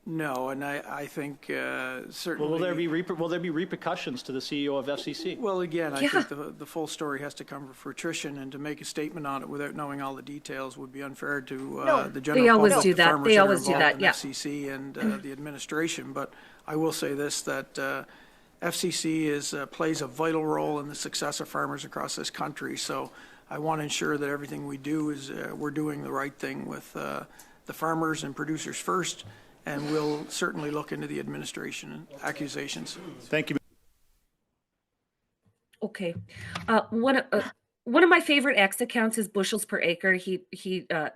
No, and I think certainly.
Well, will there be repercussions to the CEO of FCC?
Well, again, I think the full story has to come from fruition, and to make a statement on it without knowing all the details would be unfair to the general
always
public,
do
the
that.
farmers
They
that are
always do
involved
that,
in
yeah.
FCC and the administration. But I will say this, that FCC plays a vital role in the success of farmers across this country. So I want to ensure that everything we do is we're doing the right thing with the farmers and producers first. And we'll certainly look into the administration accusations.
Thank you.
Okay. One of my favorite X accounts is Bushels Per Acre. He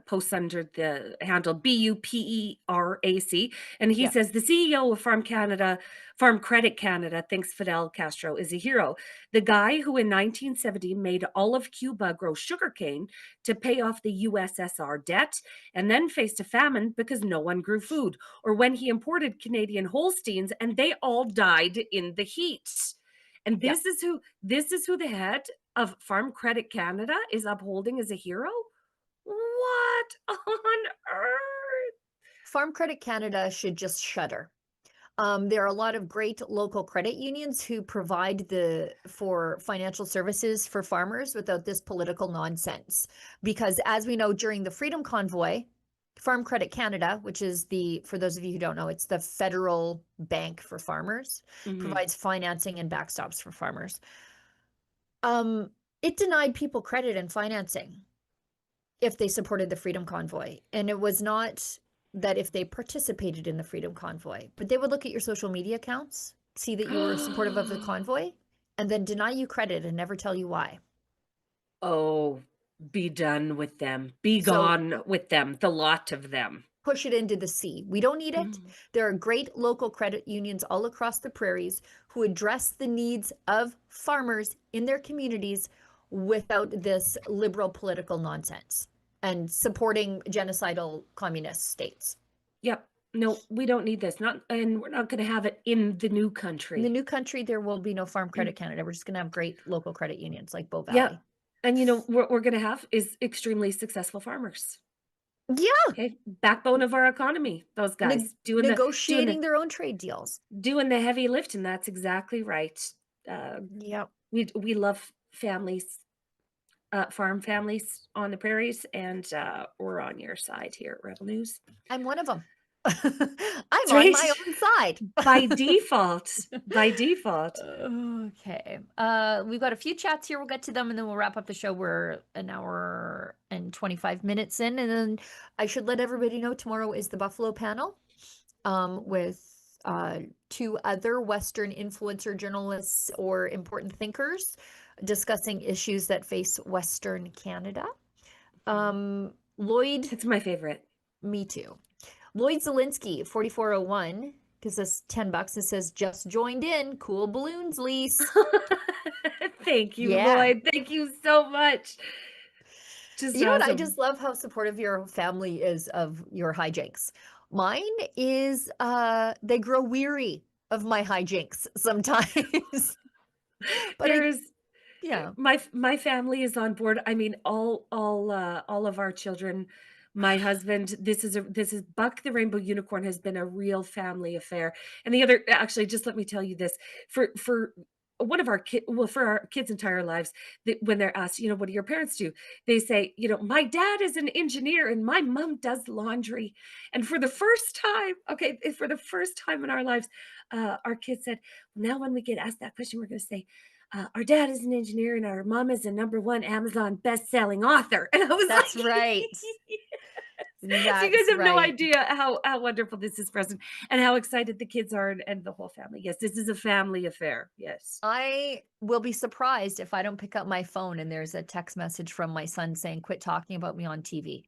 posts under the handle BUPERAC, and he says the CEO of Farm Credit Canada thinks Fidel Castro is a hero. The guy who in 1970 made all of Cuba grow sugarcane to pay off the USSR debt and then faced a famine because no one grew food, or when he imported Canadian Holsteins and they all died in the heat. And this is who the head of Farm Credit Canada is upholding as a hero? What on earth?
Farm Credit Canada should just shudder. There are a lot of great local credit unions who provide for financial services for farmers without this political nonsense. Because as we know, during the Freedom Convoy, Farm Credit Canada, which is for those of you who don't know, it's the federal bank for farmers, provides financing and backstops for farmers. It denied people credit and financing if they supported the Freedom Convoy. And it was not that if they participated in the Freedom Convoy, but they would look at your social media accounts, see that you were supportive of the convoy, and then deny you credit and never tell you why.
Oh, be done with them. Be gone with them, the lot of them.
Push it into the sea. We don't need it. There are great local credit unions all across the prairies who address the needs of farmers in their communities without this liberal political nonsense and supporting genocidal communist states.
Yep. No, we don't need this. And we're not going to have it in the new country.
In the new country, there will be no Farm Credit Canada. We're just going to have great local credit unions like Bow Valley.
Yeah. And what we're going to have is extremely successful farmers.
Yeah.
Okay. Backbone of our economy. Those guys
negotiating their own trade deals,
doing the heavy lifting. That's exactly right.
Yep.
We love families, farm families on the prairies, and we're on your side here at Rebel News.
I'm one of them. I'm on my own side
by default. By default.
Okay. We've got a few chats here. We'll get to them and then we'll wrap up the show. We're an hour and 25 minutes in, and then I should let everybody know tomorrow is the Buffalo panel with two other Western influencer journalists or important thinkers discussing issues that face Western Canada. Lloyd.
It's my favorite.
Me too. Lloyd Zielinski, 4401, gives us $10. It says, just joined in. Cool balloons, Lise.
Thank you, Lloyd. Thank you so much.
Just you know what? I just love how supportive your family is of your hijinks. Mine is, they grow weary of my hijinks sometimes. But
my family is on board. I mean, all of our children. My husband, this is Buck the Rainbow Unicorn has been a real family affair. And the other, actually, just let me tell you this, for one of our kids, for our kids' entire lives, when they're asked, what do your parents do? They say, my dad is an engineer and my mom does laundry. And for the first time in our lives, our kids said, now when we get asked that question, we're going to say, our dad is an engineer and our mom is a #1 Amazon best-selling author. And I was
That's right.
So you guys
That's
have no
right.
idea how wonderful this is for us and how excited the kids are and the whole family. Yes, this is a family affair. Yes.
I will be surprised if I don't pick up my phone and there's a text message from my son saying, "Quit talking about me on TV."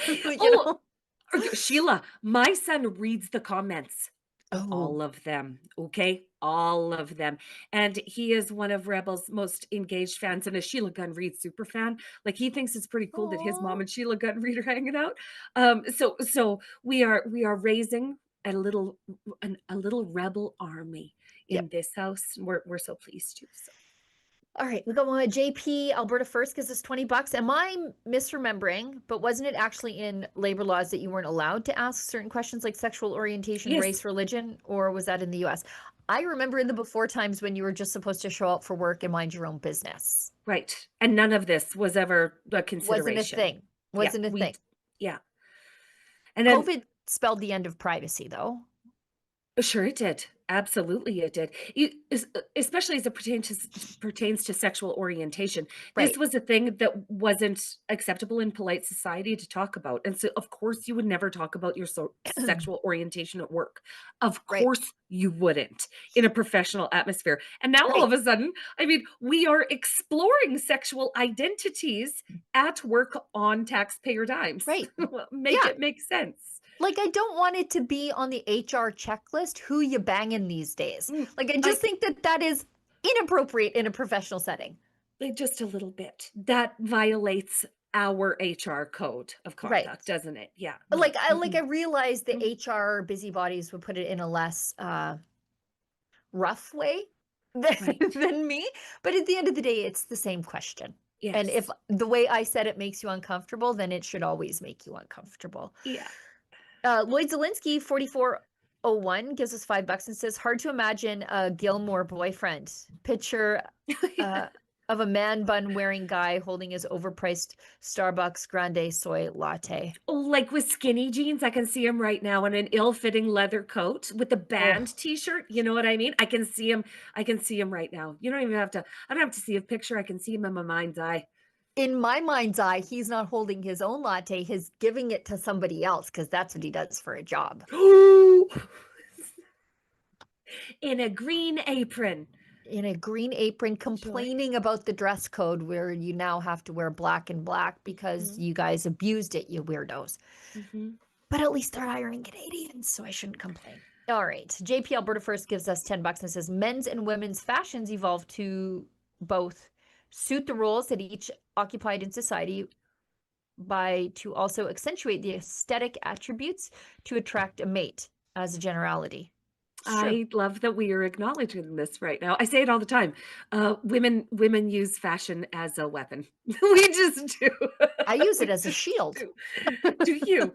You
Oh,
know?
Sheila, my son reads the comments.
Oh,
All of them, okay? All of them. And he is one of Rebel's most engaged fans and a Sheila Gunn Reid super fan. Like he thinks it's pretty cool that his mom and Sheila Gunn Reid are hanging out. So we are raising a little Rebel army in this house. We're so pleased to. So.
All right, we got one. JP Alberta First gives us $20. Am I misremembering? But wasn't it actually in labor laws that you weren't allowed to ask certain questions like sexual orientation,
Yes.
race, religion, or was that in the US? I remember in the before times when you were just supposed to show up for work and mind your own business.
Right. And none of this was ever a consideration.
Wasn't a thing. Wasn't a thing.
Yeah. And then
COVID spelled the end of privacy, though.
Sure it did. Absolutely it did. Especially as it pertains to sexual orientation. This
Right.
was a thing that wasn't acceptable in polite society to talk about. And so of course you would never talk about your sexual orientation at work. Of
Right.
course you wouldn't in a professional atmosphere. And now all of a sudden, I mean, we are exploring sexual identities at work on taxpayer dimes.
Right.
Make
Yeah.
it make sense.
Like, I don't want it to be on the HR checklist, who you banging these days. Like, I just think that that is inappropriate in a professional setting.
Just a little bit. That violates our HR code of
Right.
conduct, doesn't it? Yeah.
Like, I realize the HR busybodies would put it in a less rough way than me. But at the end of the day, it's the same question. And if the way I said it makes you uncomfortable, then it should always make you uncomfortable.
Yeah.
Lloyd Zielinski, 4401, gives us $5 and says, hard to imagine a Gilmore boyfriend. Picture of a man bun wearing guy holding his overpriced Starbucks grande soy latte.
Like with skinny jeans, I can see him right now in an ill-fitting leather coat with a band t-shirt. You know what I mean? I can see him right now. You don't even have to, I don't have to see a picture. I can see him in my mind's eye.
In my mind's eye, he's not holding his own latte, he's giving it to somebody else because that's what he does for a job.
In a green apron.
In a green apron, complaining about the dress code where you now have to wear black and black because you guys abused it, you weirdos. But at least they're hiring Canadians, so I shouldn't complain. All right. JP Alberta First gives us $10 and says, men's and women's fashions evolved to both suit the roles that each occupied in society to also accentuate the aesthetic attributes to attract a mate as a generality.
I love that we are acknowledging this right now. I say it all the time. Women use fashion as a weapon. We just do.
I use it as a shield.
Do you?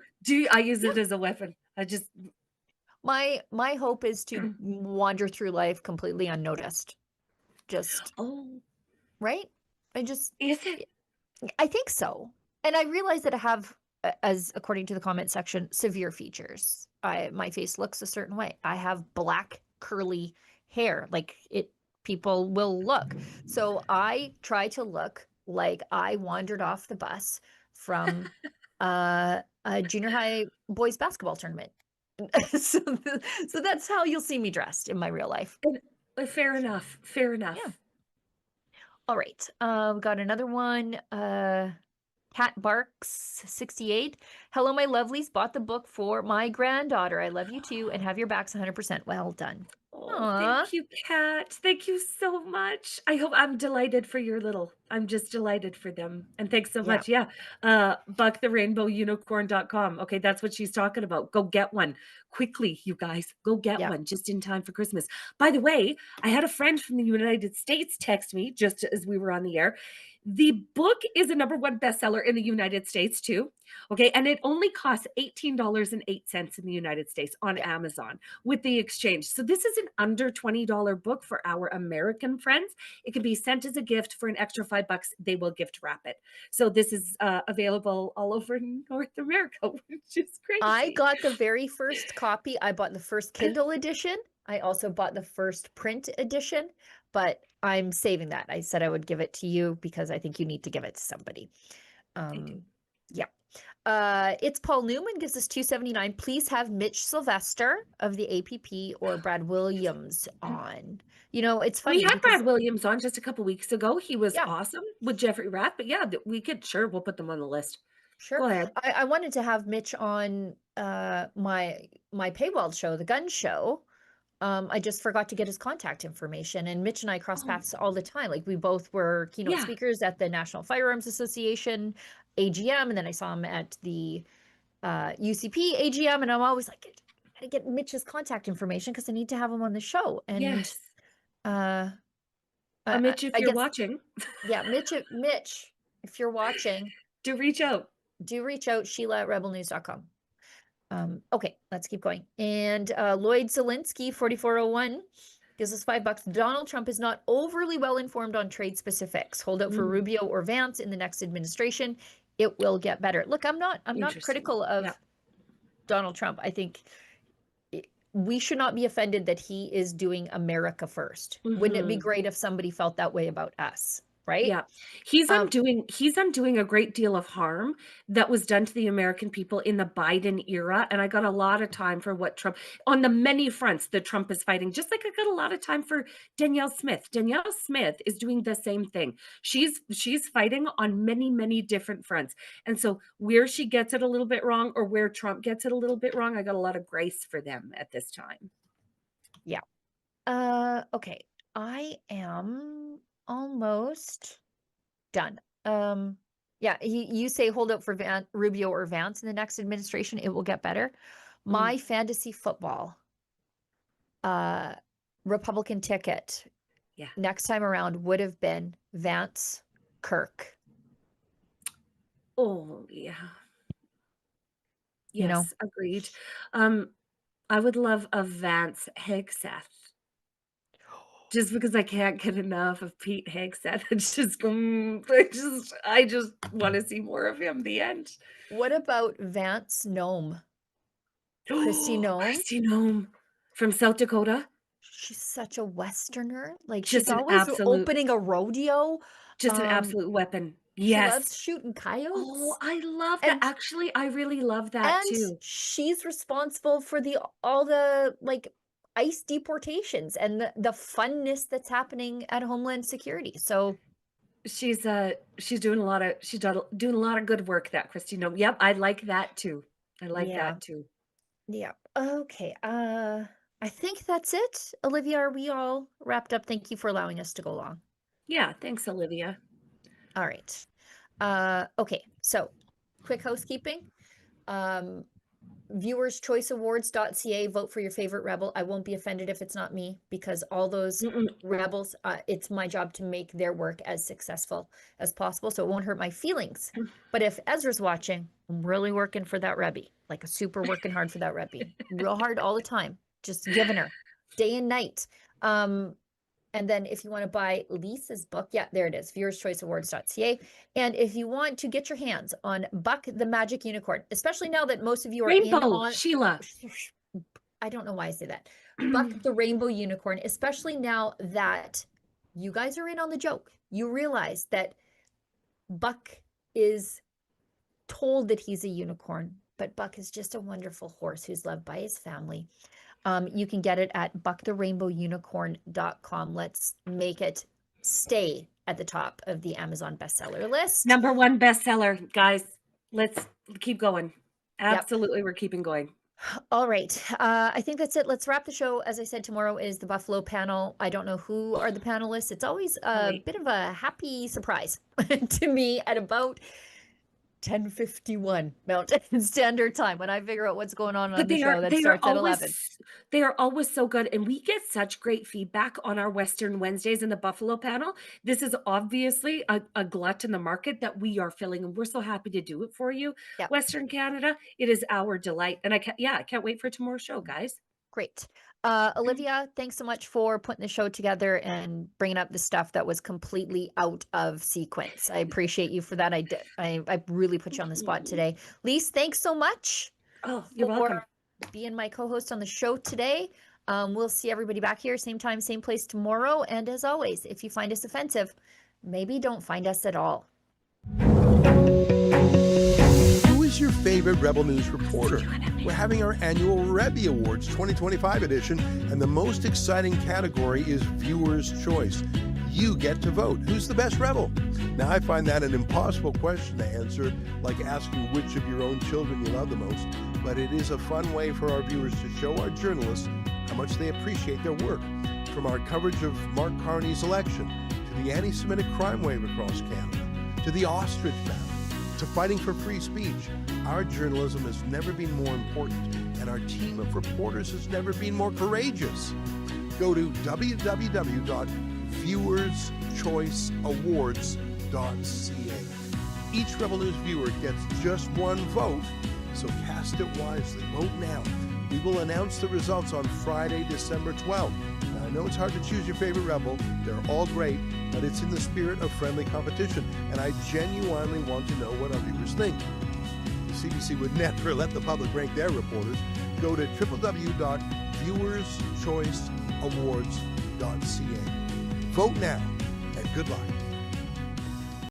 I use it as a weapon. I just
my hope is to wander through life completely unnoticed. Just right?
Is it?
I think so. And I realize that I have, as according to the comment section, severe features. My face looks a certain way. I have black curly hair. Like people will look. So I try to look like I wandered off the bus from a junior high boys basketball tournament. So that's how you'll see me dressed in my real life.
Fair enough. Fair enough.
Yeah. All right. We got another one. Cat Barks 68. Hello, my lovelies. Bought the book for my granddaughter. I love you too, and have your backs 100%. Well done.
Oh, thank you, Kat. Thank you so much. I'm delighted for your little. I'm just delighted for them. And thanks so much. Yeah. BuckTheRainbowUnicorn.com. Okay, that's what she's talking about. Go get one quickly, you guys. Go get one just in time for Christmas. By the way, I had a friend from the United States text me just as we were on the air. The book is a #1 bestseller in the United States too. Okay. And it only costs $18.08 in the United States on Amazon with the exchange. So this is an under $20 book for our American friends. It can be sent as a gift for an extra $5. They will gift wrap it. So this is available all over North America, which is crazy.
I got the very first copy. I bought the first Kindle edition. I also bought the first print edition, but I'm saving that. I said I would give it to you because I think you need to give it to somebody. Yeah. It's Paul Newman gives us $2.79. Please have Mitch Sylvester of the APP or Brad Williams on. You know, it's funny
We had
because
Brad Williams on just a couple weeks ago. He was
Yeah.
awesome with Jeffrey Rath, but yeah, we'll put them on the list.
Sure.
Go ahead.
I wanted to have Mitch on my paywall show, the Gunn show. I just forgot to get his contact information, and Mitch and I cross paths all the time. Like we both were keynote
Yeah.
speakers at the National Firearms Association AGM, and then I saw him at the UCP AGM, and I'm always like, I gotta get Mitch's contact information because I need to have him on the show. And
Yes. Mitch, if
I
you're
guess,
watching,
yeah, Mitch, if you're watching,
do reach out.
Sheila at rebelnews.com. Okay, let's keep going. And Lloyd Zelinsky, 4401, gives us $5. Donald Trump is not overly well informed on trade specifics. Hold out for Rubio or Vance in the next administration. It will get better. Look, I'm not critical of Donald Trump. I think we should not be offended that he is doing America first. Wouldn't it be great if somebody felt that way about us? Right?
Yeah. He's undoing a great deal of harm that was done to the American people in the Biden era. And I got a lot of time for what Trump, on the many fronts that Trump is fighting, just like I got a lot of time for Danielle Smith. Danielle Smith is doing the same thing. She's fighting on many, many different fronts. And so where she gets it a little bit wrong or where Trump gets it a little bit wrong, I got a lot of grace for them at this time.
Yeah. Okay. I am almost done. Yeah, you say hold out for Rubio or Vance in the next administration. It will get better. My fantasy football Republican ticket next time around would have been Vance Kirk.
Oh, yeah. Yes,
You know?
agreed. I would love a Vance Hegseth. Just because I can't get enough of Pete Hegseth. It's just, I just want to see more of him. The end.
What about Vance Nome? Christy Nome?
Christy Nome from South Dakota.
She's such a Westerner. Like
Just
she's
an
always
absolute-
opening a rodeo.
Just an absolute weapon.
She
Yes.
loves shooting coyotes.
Oh, I love that. Actually, I really love that
And
too.
she's responsible for all the like ICE deportations and the funness that's happening at Homeland Security. So
she's doing a lot of good work, that Christy Nome. Yep, I like that too. I like that too.
yeah. Okay. I think that's it. Olivia, are we all wrapped up? Thank you for allowing us to go long.
Yeah, thanks, Olivia.
All right. Okay, so quick housekeeping. Viewerschoiceawards.ca, vote for your favorite rebel. I won't be offended if it's not me because all those rebels, it's my job to make their work as successful as possible, so it won't hurt my feelings. But if Ezra's watching, I'm really working for that Rebby, like a super working hard for that Rebby. Real hard all the time, just giving her day and night. And then if you want to buy Lisa's book, yeah, there it is, viewerschoiceawards.ca. And if you want to get your hands on Buck the Magic Unicorn, especially now that most of you are in on
Sheila.
I don't know why I say that. Buck the Rainbow Unicorn, especially now that you guys are in on the joke. You realize that Buck is told that he's a unicorn, but Buck is just a wonderful horse who's loved by his family. You can get it at bucktherainbowunicorn.com. Let's make it stay at the top of the Amazon bestseller list.
#1 bestseller, guys. Let's keep going. Absolutely, we're keeping going.
All right. I think that's it. Let's wrap the show. As I said, tomorrow is the Buffalo panel. I don't know who are the panelists. It's always a bit of a happy surprise to me at about 10:51 Mountain Standard Time when I figure out what's going on the show that starts at 11.
They are always so good, and we get such great feedback on our Western Wednesdays in the Buffalo panel. This is obviously a glut in the market that we are filling, and we're so happy to do it for you, Western Canada. It is our delight, and I can't wait for tomorrow's show, guys.
Great. Olivia, thanks so much for putting the show together and bringing up the stuff that was completely out of sequence. I appreciate you for that. I really put you on the spot today. Lise, thanks so much.
Oh, you're welcome.
Being my co-host on the show today. We'll see everybody back here, same time, same place tomorrow. And as always, if you find us offensive, maybe don't find us at all.
Rebel News reporter. We're having our annual Rebby Awards 2025 edition, and the most exciting category is Viewer's Choice. You get to vote. Who's the best Rebel? Now, I find that an impossible question to answer, like asking which of your own children you love the most, but it is a fun way for our viewers to show our journalists how much they appreciate their work. From our coverage of Mark Carney's election, to the anti-Semitic crime wave across Canada, to the ostrich battle, to fighting for free speech, our journalism has never been more important, and our team of reporters has never been more courageous. Go to www.viewerschoiceawards.ca. Each Rebel News viewer gets just one vote, so cast it wisely. Vote now. We will announce the results on Friday, December 12th. Now, I know it's hard to choose your favorite Rebel. They're all great, but it's in the spirit of friendly competition, and I genuinely want to know what our viewers think. The CBC would never let the public rank their reporters. Go to www.viewerschoiceawards.ca. Vote now, and good luck.